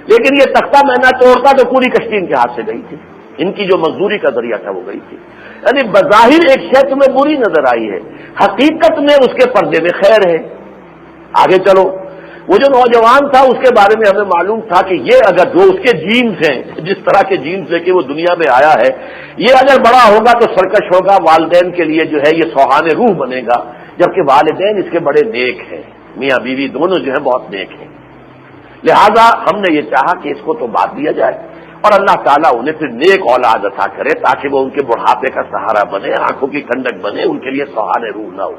لیکن یہ تختہ میں نہ توڑتا تو پوری کشتی ان کے ہاتھ سے گئی تھی، ان کی جو مزدوری کا ذریعہ تھا وہ گئی تھی۔ یعنی بظاہر ایک شے تمہیں بری نظر آئی ہے، حقیقت میں اس کے پردے میں خیر ہے۔ آگے چلو، وہ جو نوجوان تھا اس کے بارے میں ہمیں معلوم تھا کہ یہ اگر جو اس کے جینز ہیں، جس طرح کے جینز لے کے وہ دنیا میں آیا ہے، یہ اگر بڑا ہوگا تو سرکش ہوگا، والدین کے لیے جو ہے یہ سوہان روح بنے گا، جبکہ والدین اس کے بڑے نیک ہیں، میاں بیوی دونوں جو ہیں بہت نیک ہیں۔ لہذا ہم نے یہ چاہا کہ اس کو تو بات دیا جائے اور اللہ تعالیٰ انہیں پھر نیک اولاد عطا کرے تاکہ وہ ان کے بڑھاپے کا سہارا بنے، آنکھوں کی ٹھنڈک بنے، ان کے لیے سہارے روح نہ ہو۔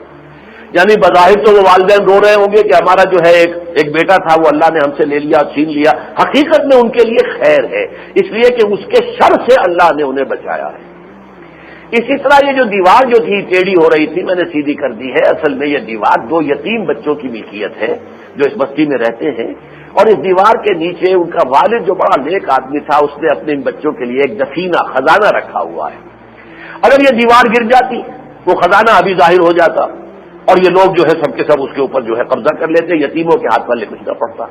یعنی بظاہر تو وہ والدین رو رہے ہوں گے کہ ہمارا جو ہے ایک بیٹا تھا وہ اللہ نے ہم سے لے لیا، چھین لیا، حقیقت میں ان کے لیے خیر ہے، اس لیے کہ اس کے شر سے اللہ نے انہیں بچایا ہے۔ اسی طرح یہ جو دیوار جو تھی ٹیڑھی ہو رہی تھی، میں نے سیدھی کر دی ہے۔ اصل میں یہ دیوار 2 یتیم بچوں کی ملکیت ہے جو اس بستی میں رہتے ہیں، اور اس دیوار کے نیچے ان کا والد جو بڑا نیک آدمی تھا، اس نے اپنے ان بچوں کے لیے ایک دفینہ خزانہ رکھا ہوا ہے۔ اگر یہ دیوار گر جاتی وہ خزانہ ابھی ظاہر ہو جاتا اور یہ لوگ جو ہے سب کے سب اس کے اوپر جو ہے قبضہ کر لیتے، یتیموں کے ہاتھ پلے کچھ نہ پڑتا۔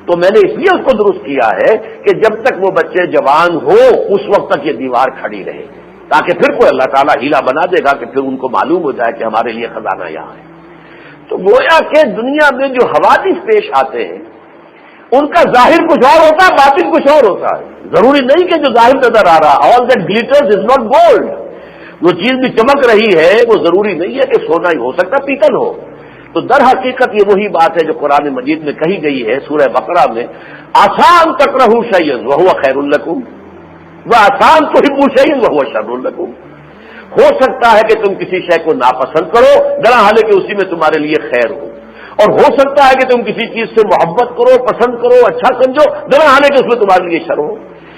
تو میں نے اس لیے اس کو درست کیا ہے کہ جب تک وہ بچے جوان ہو اس وقت تک یہ دیوار کھڑی رہے، تاکہ پھر کوئی اللہ تعالیٰ ہیلا بنا دے گا کہ پھر ان کو معلوم ہو جائے کہ ہمارے لیے خزانہ یہاں ہے۔ تو گویا کہ دنیا میں جو حوادث پیش آتے ہیں ان کا ظاہر کچھ اور ہوتا ہے، باطن کچھ اور ہوتا ہے۔ ضروری نہیں کہ جو ظاہر نظر آ رہا all that glitters is not gold، جو چیز بھی چمک رہی ہے وہ ضروری نہیں ہے کہ سونا ہی ہو سکتا پیتل ہو۔ تو در حقیقت یہ وہی بات ہے جو قرآن مجید میں کہی گئی ہے سورہ بقرہ میں، آسان تکرہوا شیئا وہو خیر لکم وآسان تحبوا شیئا وہو شر لکم۔ ہو سکتا ہے کہ تم کسی شے کو ناپسند کرو گرا حالانکہ اسی میں تمہارے لیے خیر ہو، اور ہو سکتا ہے کہ تم کسی چیز سے محبت کرو، پسند کرو، اچھا سمجھو گرا حالانکہ اس میں تمہارے لیے شر ہو۔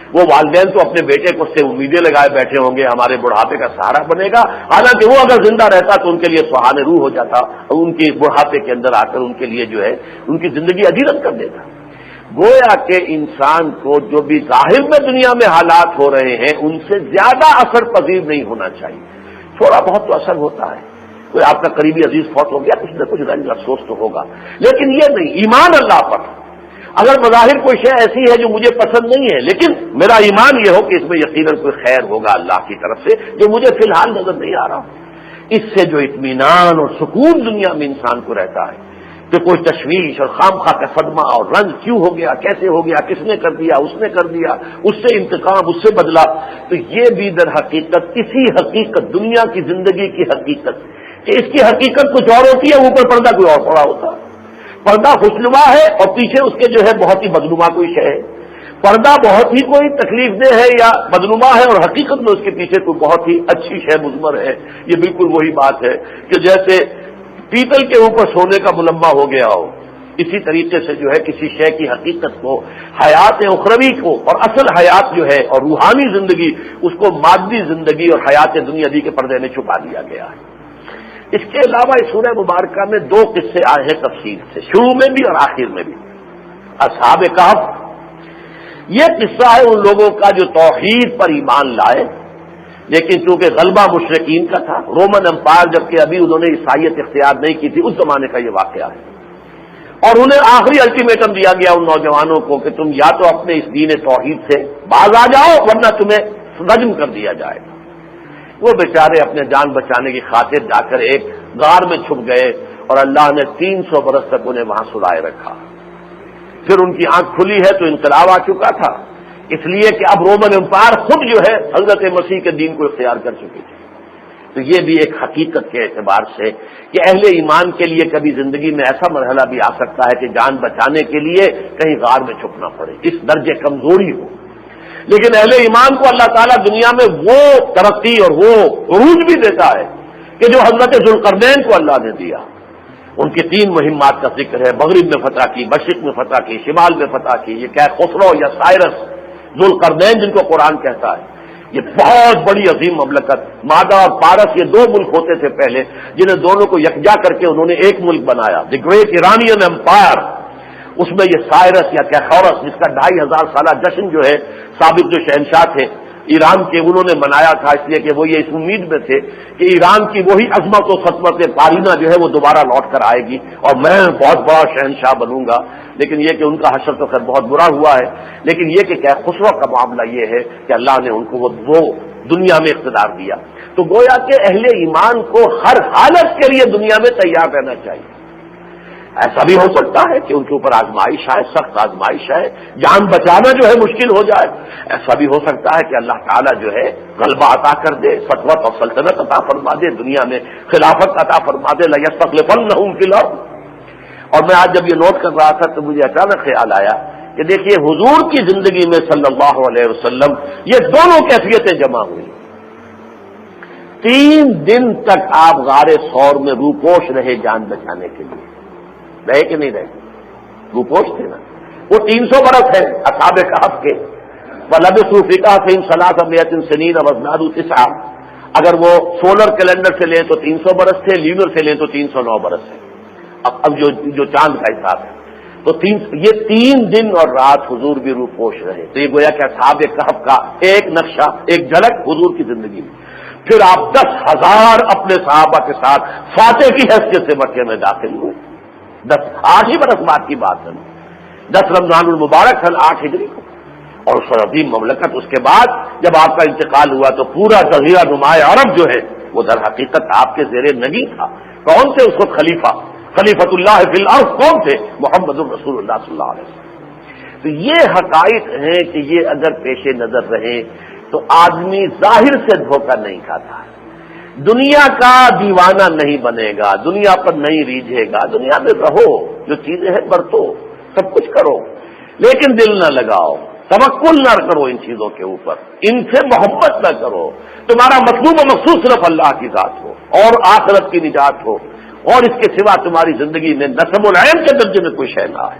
وہ والدین تو اپنے بیٹے کو سے امیدیں لگائے بیٹھے ہوں گے ہمارے بڑھاپے کا سہارا بنے گا، حالانکہ وہ اگر زندہ رہتا تو ان کے لیے سہانے روح ہو جاتا اور ان کے بڑھاپے کے اندر آ کر ان کے لیے جو ہے ان کی زندگی ادیرت کر دیتا۔ گویا کہ انسان کو جو بھی ظاہر میں دنیا میں حالات ہو رہے ہیں ان سے زیادہ اثر پذیر نہیں ہونا چاہیے۔ تھوڑا بہت تو اثر ہوتا ہے، کوئی آپ کا قریبی عزیز فوت ہو گیا کچھ نہ کچھ رنج افسوس تو ہوگا، لیکن یہ نہیں ایمان اللہ پر۔ اگر بظاہر کوئی شے ایسی ہے جو مجھے پسند نہیں ہے لیکن میرا ایمان یہ ہو کہ اس میں یقیناً کوئی خیر ہوگا اللہ کی طرف سے جو مجھے فی الحال نظر نہیں آ رہا، اس سے جو اطمینان اور سکون دنیا میں انسان کو رہتا ہے کہ کوئی تشویش اور خامخواہ کا صدمہ اور رنج کیوں ہو گیا، کیسے ہو گیا، کس نے کر دیا، اس نے کر دیا، اس سے انتقام، اس سے بدلا، تو یہ بھی در حقیقت اسی حقیقت دنیا کی زندگی کی حقیقت کہ اس کی حقیقت کچھ اور ہوتی ہے، اوپر پردہ کوئی اور پڑا ہوتا ہے۔ پردہ خوشنما ہے اور پیچھے اس کے جو ہے بہت ہی بدنما کوئی شے ہے، پردہ بہت ہی کوئی تکلیف دہ ہے یا بدنما ہے اور حقیقت میں اس کے پیچھے کوئی بہت ہی اچھی شے مضمر ہے۔ یہ بالکل وہی بات ہے کہ جیسے پیتل کے اوپر سونے کا ملمہ ہو گیا ہو، اسی طریقے سے جو ہے کسی شے کی حقیقت کو، حیات اخروی کو اور اصل حیات جو ہے اور روحانی زندگی اس کو مادی زندگی اور حیات دنیاوی کے پردے میں چھپا دیا گیا ہے۔ اس کے علاوہ اس سورہ مبارکہ میں 2 قصے آئے ہیں تفصیل سے، شروع میں بھی اور آخر میں بھی۔ اصحاب کہف، یہ قصہ ہے ان لوگوں کا جو توحید پر ایمان لائے لیکن چونکہ غلبہ مشرکین کا تھا، رومن امپائر جبکہ ابھی انہوں نے عیسائیت اختیار نہیں کی تھی، اس زمانے کا یہ واقعہ ہے، اور انہیں آخری الٹیمیٹم دیا گیا ان نوجوانوں کو کہ تم یا تو اپنے اس دین توحید سے باز آ جاؤ ورنہ تمہیں رجم کر دیا جائے گا۔ وہ بیچارے اپنے جان بچانے کی خاطر جا کر ایک غار میں چھپ گئے اور اللہ نے 300 برس تک انہیں وہاں سلائے رکھا۔ پھر ان کی آنکھ کھلی ہے تو انقلاب آ چکا تھا، اس لیے کہ اب رومن امپائر خود جو ہے حضرت مسیح کے دین کو اختیار کر چکی تھی۔ تو یہ بھی ایک حقیقت کے اعتبار سے کہ اہل ایمان کے لیے کبھی زندگی میں ایسا مرحلہ بھی آ سکتا ہے کہ جان بچانے کے لیے کہیں غار میں چھپنا پڑے، اس درجے کمزوری ہو، لیکن اہل ایمان کو اللہ تعالیٰ دنیا میں وہ ترقی اور وہ عروج بھی دیتا ہے کہ جو حضرت ذوالقرنین کو اللہ نے دیا۔ ان کی 3 مہمات کا ذکر ہے، مغرب میں فتح کی، مشرق میں فتح کی، شمال میں فتح کی۔ یہ کیا خسرو یا سائرس ذوالقرنین جن کو قرآن کہتا ہے، یہ بہت بڑی عظیم مملکت، مادہ اور پارس یہ 2 ملک ہوتے تھے پہلے جنہیں دونوں کو یکجا کر کے انہوں نے ایک ملک بنایا، دی گریٹ ایرانین امپائر۔ اس میں یہ سائرس یا کیخورس جس کا 2500 سالہ جشن جو ہے سابق جو شہنشاہ تھے ایران کے انہوں نے منایا تھا، اس لیے کہ وہ یہ اس امید میں تھے کہ ایران کی وہی عظمت و سطوت پارینہ جو ہے وہ دوبارہ لوٹ کر آئے گی اور میں بہت بڑا شہنشاہ بنوں گا۔ لیکن یہ کہ ان کا حشر تو خیر بہت برا ہوا ہے، لیکن یہ کہ کیا خسرو کا معاملہ یہ ہے کہ اللہ نے ان کو وہ دنیا میں اقتدار دیا۔ تو گویا کہ اہل ایمان کو ہر حالت کے لیے دنیا میں تیار رہنا چاہیے۔ ایسا بھی ہو سکتا ہے کہ ان کے اوپر آزمائش آئے، سخت آزمائش ہے، جان بچانا جو ہے مشکل ہو جائے، ایسا بھی ہو سکتا ہے کہ اللہ تعالیٰ جو ہے غلبہ عطا کر دے، سطوت اور سلطنت عطا فرما دے، دنیا میں خلافت عطا فرما دے، لَيَسْتَخْلِفَنَّهُمْ فِي الْأَرْضِ۔ اور میں آج جب یہ نوٹ کر رہا تھا تو مجھے اچانک خیال آیا کہ دیکھیے حضور کی زندگی میں صلی اللہ علیہ وسلم یہ دونوں کیفیتیں جمع ہوئی، 3 دن تک آپ غار ثور میں روپوش رہے جان بچانے کے لیے. رہے کہ نہیں رہے؟ روپوش تھے نا. وہ 300 برس ہے اصحاب کہف کے. وَلَبِثُوا فِي كَهْفِهِمْ 300 سِنِينَ وَازْدَادُوا 9. اگر وہ سولر کیلنڈر سے لیں تو 300 برس تھے، لیونر سے لیں تو 309 برس ہے. اب جو چاند کا حساب ہے تو یہ 3 دن اور رات حضور بھی روپوش رہے. تو یہ گویا کہ اصحاب کہف کا ایک نقشہ، ایک جھلک حضور کی زندگی میں. پھر آپ 10,000 اپنے صحابہ کے ساتھ فاتح کی حیثیت سے مکے میں داخل ہوئے. 8 ہی برس بعد کی بات ہے. 10 رمضان المبارک سن 8 ہجری کو. اور اس عظیم مملکت اس کے بعد جب آپ کا انتقال ہوا تو پورا جزیرہ نمائے عرب جو ہے وہ در حقیقت آپ کے زیر نگی تھا. کون تھے اس وقت خلیفۃ اللہ فی الارض کون تھے؟ محمد رسول اللہ صلی اللہ علیہ وسلم. تو یہ حقائق ہیں کہ یہ اگر پیش نظر رہے تو آدمی ظاہر سے دھوکہ نہیں کھاتا، دنیا کا دیوانہ نہیں بنے گا، دنیا پر نہیں ریجھے گا. دنیا میں رہو، جو چیزیں ہیں برتو، سب کچھ کرو، لیکن دل نہ لگاؤ، توکل نہ کرو ان چیزوں کے اوپر، ان سے محبت نہ کرو. تمہارا مطلوب و مقصود صرف اللہ کی ذات ہو اور آخرت کی نجات ہو، اور اس کے سوا تمہاری زندگی میں نسب العین کے درجے میں کوئی شے نہ آئے.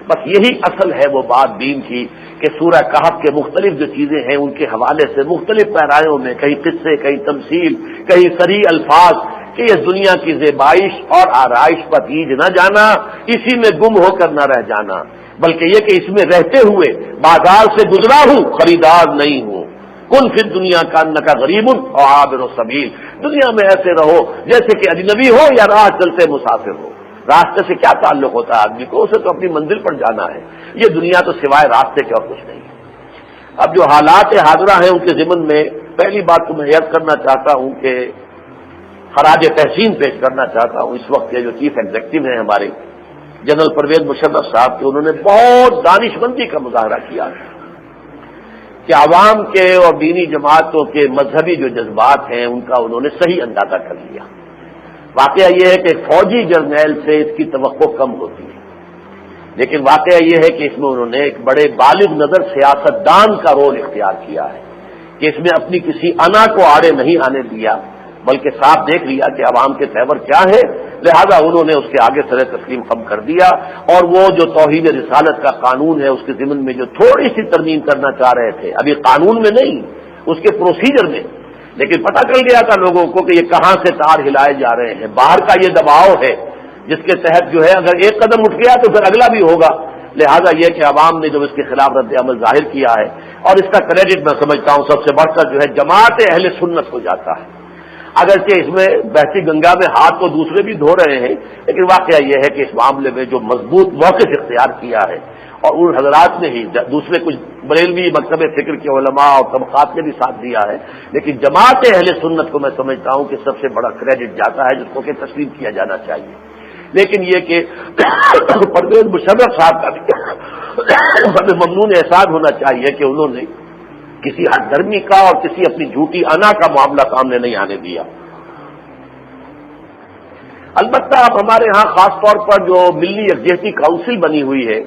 بس یہی اصل ہے وہ بات دین کی کہ سورہ کہف کے مختلف جو چیزیں ہیں ان کے حوالے سے مختلف پیرایوں میں کہیں قصے، کہیں تمثیل، کہیں صریح الفاظ، کہ اس دنیا کی زیبائش اور آرائش پر گیج نہ جانا، اسی میں گم ہو کر نہ رہ جانا، بلکہ یہ کہ اس میں رہتے ہوئے بازار سے گزرا ہوں، خریدار نہیں ہوں. کن فی دنیا کانک غریب اور عابر السبیل. دنیا میں ایسے رہو جیسے کہ اجنبی ہو یا راہ چلتے مسافر ہو. راستے سے کیا تعلق ہوتا ہے آدمی کو؟ اسے تو اپنی منزل پر جانا ہے. یہ دنیا تو سوائے راستے کے اور کچھ نہیں ہے. اب جو حالات حاضرہ ہیں ان کے ضمن میں پہلی بات تو میں یاد کرنا چاہتا ہوں کہ خراج تحسین پیش کرنا چاہتا ہوں اس وقت کے جو چیف ایگزیکٹو ہیں ہمارے جنرل پرویز مشرف صاحب کے. انہوں نے بہت دانش مندی کا مظاہرہ کیا کہ عوام کے اور دینی جماعتوں کے مذہبی جو جذبات ہیں ان کا انہوں نے صحیح اندازہ کر لیا. واقعہ یہ ہے کہ ایک فوجی جرنیل سے اس کی توقع کم ہوتی ہے، لیکن واقعہ یہ ہے کہ اس میں انہوں نے ایک بڑے بالغ نظر سیاستدان کا رول اختیار کیا ہے کہ اس میں اپنی کسی انا کو آڑے نہیں آنے دیا، بلکہ صاف دیکھ لیا کہ عوام کے تیور کیا ہے، لہذا انہوں نے اس کے آگے سر تسلیم خم کر دیا. اور وہ جو توحید رسالت کا قانون ہے اس کے ضمن میں جو تھوڑی سی ترمیم کرنا چاہ رہے تھے، ابھی قانون میں نہیں، اس کے پروسیجر میں، لیکن پتہ چل گیا تھا لوگوں کو کہ یہ کہاں سے تار ہلائے جا رہے ہیں. باہر کا یہ دباؤ ہے جس کے تحت جو ہے اگر ایک قدم اٹھ گیا تو پھر اگلا بھی ہوگا. لہذا یہ کہ عوام نے جو اس کے خلاف رد عمل ظاہر کیا ہے، اور اس کا کریڈٹ میں سمجھتا ہوں سب سے بڑھ کر جو ہے جماعت اہل سنت کو جاتا ہے. اگرچہ اس میں بہتی گنگا میں ہاتھ تو دوسرے بھی دھو رہے ہیں، لیکن واقعہ یہ ہے کہ اس معاملے میں جو مضبوط موقف اختیار کیا ہے اور ان حضرات نے ہی، دوسرے کچھ بریلوی مکتب فکر کے علماء اور طبقات نے بھی ساتھ دیا ہے، لیکن جماعت اہل سنت کو میں سمجھتا ہوں کہ سب سے بڑا کریڈٹ جاتا ہے جس کو کہ تسلیم کیا جانا چاہیے. لیکن یہ کہ پرویز مشرف صاحب کا بھی ہمیں ممنون احساس ہونا چاہیے کہ انہوں نے کسی حد درمی کا اور کسی اپنی جھوٹی انا کا معاملہ سامنے نہیں آنے دیا. البتہ اب ہمارے ہاں خاص طور پر جو ملی یکجہتی کاؤنسل بنی ہوئی ہے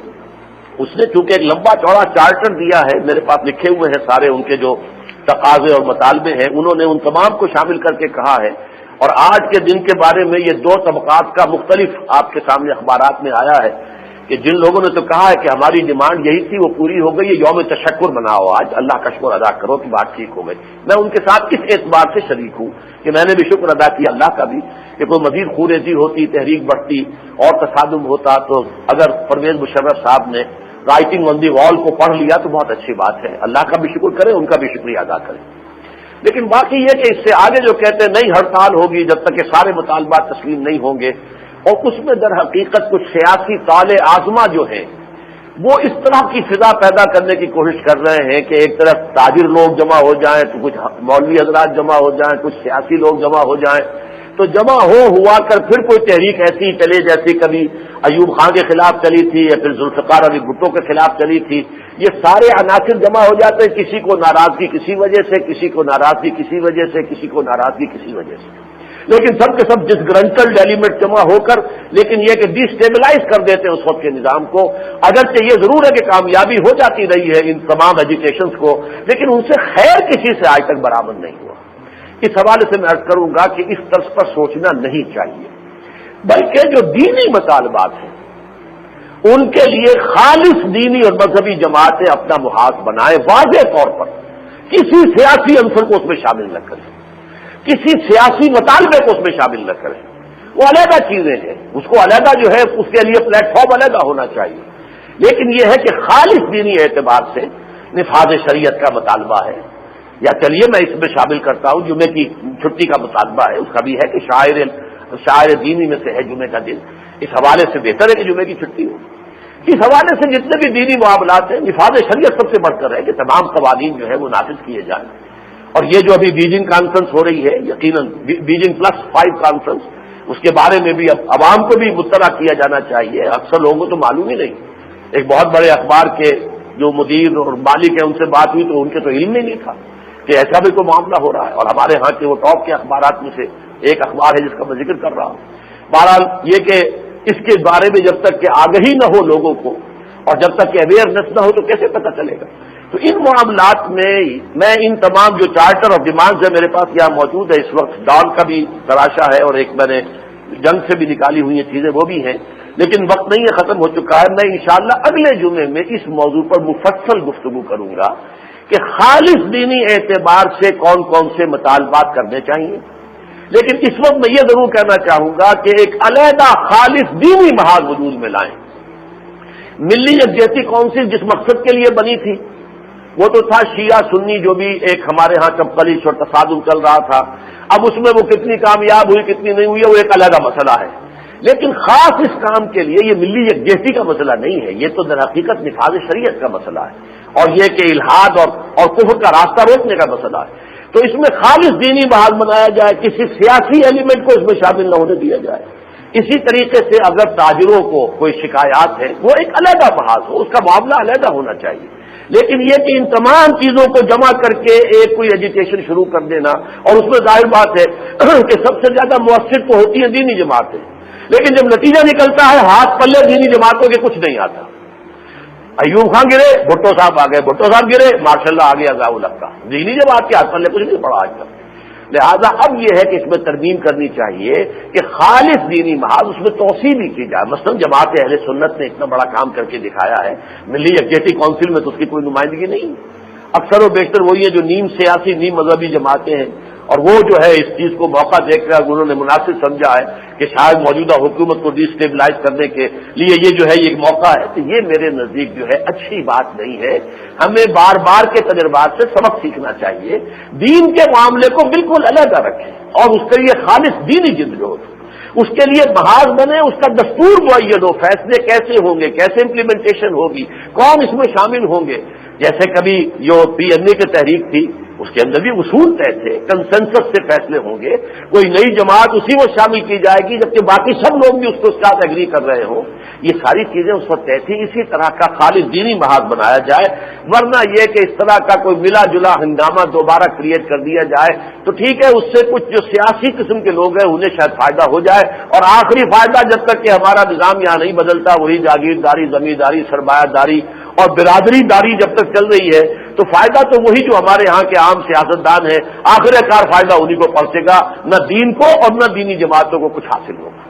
اس نے چونکہ ایک لمبا چوڑا چارٹر دیا ہے، میرے پاس لکھے ہوئے ہیں سارے ان کے جو تقاضے اور مطالبے ہیں، انہوں نے ان تمام کو شامل کر کے کہا ہے. اور آج کے دن کے بارے میں یہ 2 طبقات کا مختلف آپ کے سامنے اخبارات میں آیا ہے کہ جن لوگوں نے تو کہا ہے کہ ہماری ڈیمانڈ یہی تھی وہ پوری ہو گئی ہے، یوم تشکر مناؤ، آج اللہ کا شکر ادا کرو کہ بات ٹھیک ہو گئی. میں ان کے ساتھ اس اعتبار سے شریک ہوں کہ میں نے بھی شکر ادا کیا اللہ کا بھی کہ کوئی مزید خوریزی ہوتی، تحریک بڑھتی اور تصادم ہوتا تو اگر پرویز مشرف صاحب نے رائٹنگ آن دی وال کو پڑھ لیا تو بہت اچھی بات ہے، اللہ کا بھی شکر کرے، ان کا بھی شکریہ ادا کرے. لیکن باقی یہ کہ اس سے آگے جو کہتے ہیں نئی ہڑتال ہوگی جب تک کہ سارے مطالبات تسلیم نہیں ہوں گے، اور اس میں در حقیقت کچھ سیاسی طالع آزما جو ہیں وہ اس طرح کی فضا پیدا کرنے کی کوشش کر رہے ہیں کہ ایک طرف تاجر لوگ جمع ہو جائیں تو کچھ مولوی حضرات جمع ہو جائیں، کچھ سیاسی لوگ جمع ہو جائیں، تو جمع ہوا کر پھر کوئی تحریک ایسی چلے جیسی کبھی ایوب خان کے خلاف چلی تھی یا پھر ذوالفقار علی بھٹو کے خلاف چلی تھی. یہ سارے عناصر جمع ہو جاتے ہیں، کسی کو ناراضگی کسی وجہ سے، کسی کو ناراضگی کسی وجہ سے، کسی کو ناراضگی کسی وجہ سے، لیکن سب کے سب ڈسگرنٹلڈ ایلیمنٹ جمع ہو کر لیکن یہ کہ ڈی اسٹیبلائز کر دیتے ہیں اس وقت کے نظام کو. اگرچہ یہ ضرور ہے کہ کامیابی ہو جاتی رہی ہے ان تمام ایجیٹیشنز کو، لیکن ان سے خیر کسی سے آج تک برآمد نہیں ہوا. اس حوالے سے میں عرض کروں گا کہ اس طرز پر سوچنا نہیں چاہیے، بلکہ جو دینی مطالبات ہیں ان کے لیے خالص دینی اور مذہبی جماعتیں اپنا محاذ بنائیں، واضح طور پر کسی سیاسی عنصر کو اس میں شامل نہ کریں، کسی سیاسی مطالبے کو اس میں شامل نہ کریں، وہ علیحدہ چیزیں ہیں، اس کو علیحدہ جو ہے اس کے لیے پلیٹ فارم علیحدہ ہونا چاہیے، لیکن یہ ہے کہ خالص دینی اعتبار سے نفاذ شریعت کا مطالبہ ہے، یا چلیے میں اس میں شامل کرتا ہوں جمعے کی چھٹی کا مطالبہ ہے، اس کا بھی ہے کہ شاعر دینی میں سے ہے جمعے کا دن، اس حوالے سے بہتر ہے کہ جمعے کی چھٹی ہو۔ اس حوالے سے جتنے بھی دینی معاملات ہیں، نفاذ شریعت سب سے بڑھ کر ہے کہ تمام قوانین جو ہے وہ نافذ کیے جائیں، اور یہ جو ابھی بیجنگ کانفرنس ہو رہی ہے، یقیناً بیجنگ +5 کانفرنس، اس کے بارے میں بھی اب عوام کو بھی مطلع کیا جانا چاہیے، اکثر لوگوں کو تو معلوم ہی نہیں۔ ایک بہت بڑے اخبار کے جو مدیر اور مالک ہیں ان سے بات ہوئی تو ان کے تو علم ہی نہیں تھا کہ ایسا بھی کوئی معاملہ ہو رہا ہے، اور ہمارے ہاں کے وہ ٹاپ کے اخبارات میں سے ایک اخبار ہے جس کا میں ذکر کر رہا ہوں۔ بہرحال یہ کہ اس کے بارے میں جب تک کہ آگہی نہ ہو لوگوں کو، اور جب تک کہ اویئرنیس نہ ہو تو کیسے پتہ چلے گا؟ تو ان معاملات میں ان تمام جو چارٹر آف ڈیمانڈز ہے میرے پاس یہاں موجود ہے، اس وقت ڈان کا بھی تراشا ہے اور ایک میں نے جنگ سے بھی نکالی ہوئی ہیں چیزیں وہ بھی ہیں، لیکن وقت نہیں ہے، ختم ہو چکا ہے۔ میں انشاءاللہ اگلے جمعے میں اس موضوع پر مفصل گفتگو کروں گا کہ خالص دینی اعتبار سے کون کون سے مطالبات کرنے چاہیے، لیکن اس وقت میں یہ ضرور کہنا چاہوں گا کہ ایک علیحدہ خالص دینی محاذ وجود میں لائیں۔ ملی یکجہتی کونسل جس مقصد کے لیے بنی تھی وہ تو تھا شیعہ سنی جو بھی ایک ہمارے ہاں کبکلیش اور تصادم چل رہا تھا، اب اس میں وہ کتنی کامیاب ہوئی کتنی نہیں ہوئی وہ ایک علیحدہ مسئلہ ہے، لیکن خاص اس کام کے لیے یہ ملی یکجہتی کا مسئلہ نہیں ہے، یہ تو در حقیقت نفاذ شریعت کا مسئلہ ہے، اور یہ کہ الحاد اور کفر کا راستہ روکنے کا مسئلہ ہے۔ تو اس میں خالص دینی محاذ بنایا جائے، کسی سیاسی ایلیمنٹ کو اس میں شامل نہ ہونے دیا جائے۔ اسی طریقے سے اگر تاجروں کو کوئی شکایات ہے وہ ایک علیحدہ محاذ ہو، اس کا معاملہ علیحدہ ہونا چاہیے، لیکن یہ کہ ان تمام چیزوں کو جمع کر کے ایک کوئی ایجیٹیشن شروع کر دینا، اور اس میں ظاہر بات ہے کہ سب سے زیادہ مؤثر تو ہوتی ہیں دینی جماعتیں، لیکن جب نتیجہ نکلتا ہے ہاتھ پلے دینی جماعتوں کے کچھ نہیں آتا۔ ایوب خان گرے، بھٹو صاحب آ گئے، بھٹو صاحب گرے، ماشاء اللہ آگے ضیاء الحق کا، دینی جماعت کے ہاتھ پلے کچھ نہیں پڑا آج تک۔ لہذا اب یہ ہے کہ اس میں ترمیم کرنی چاہیے کہ خالص دینی محاذ اس میں توسیع بھی کی جائے۔ مثلا جماعت اہل سنت نے اتنا بڑا کام کر کے دکھایا ہے، ملی یکجہتی کونسل میں تو اس کی کوئی نمائندگی نہیں، اکثر و بیشتر وہی ہے جو نیم سیاسی نیم مذہبی جماعتیں ہیں، اور وہ جو ہے اس چیز کو موقع دیکھ کر انہوں نے مناسب سمجھا ہے کہ شاید موجودہ حکومت کو ڈی اسٹیبلائز کرنے کے لیے یہ جو ہے ایک موقع ہے، تو یہ میرے نزدیک جو ہے اچھی بات نہیں ہے۔ ہمیں بار بار کے تجربات سے سبق سیکھنا چاہیے، دین کے معاملے کو بالکل علیحدہ رکھیں اور اس کے لیے خالص دینی جدوجہد، اس کے لیے محاذ بنے، اس کا دستور معین ہو، فیصلے کیسے ہوں گے، کیسے امپلیمنٹیشن ہوگی، کون اس میں شامل ہوں گے۔ جیسے کبھی جو PNA کی تحریک تھی اس کے اندر بھی اصول طے تھے، کنسنسس سے فیصلے ہوں گے، کوئی نئی جماعت اسی میں شامل کی جائے گی جبکہ باقی سب لوگ بھی اس کو ساتھ ایگری کر رہے ہوں، یہ ساری چیزیں اس وقت طے تھی۔ اسی طرح کا خالص دینی محاذ بنایا جائے، ورنہ یہ کہ اس طرح کا کوئی ملا جلا ہنگامہ دوبارہ کریٹ کر دیا جائے تو ٹھیک ہے، اس سے کچھ جو سیاسی قسم کے لوگ ہیں انہیں شاید فائدہ ہو جائے، اور آخری فائدہ جب تک کہ ہمارا نظام یہاں نہیں بدلتا وہی جاگیرداری، زمینداری، سرمایہ داری اور برادری داری جب تک چل رہی ہے تو فائدہ تو وہی جو ہمارے ہاں کے عام سیاستدان ہیں، آخر کار فائدہ انہی کو پہنچے گا، نہ دین کو اور نہ دینی جماعتوں کو کچھ حاصل ہوگا۔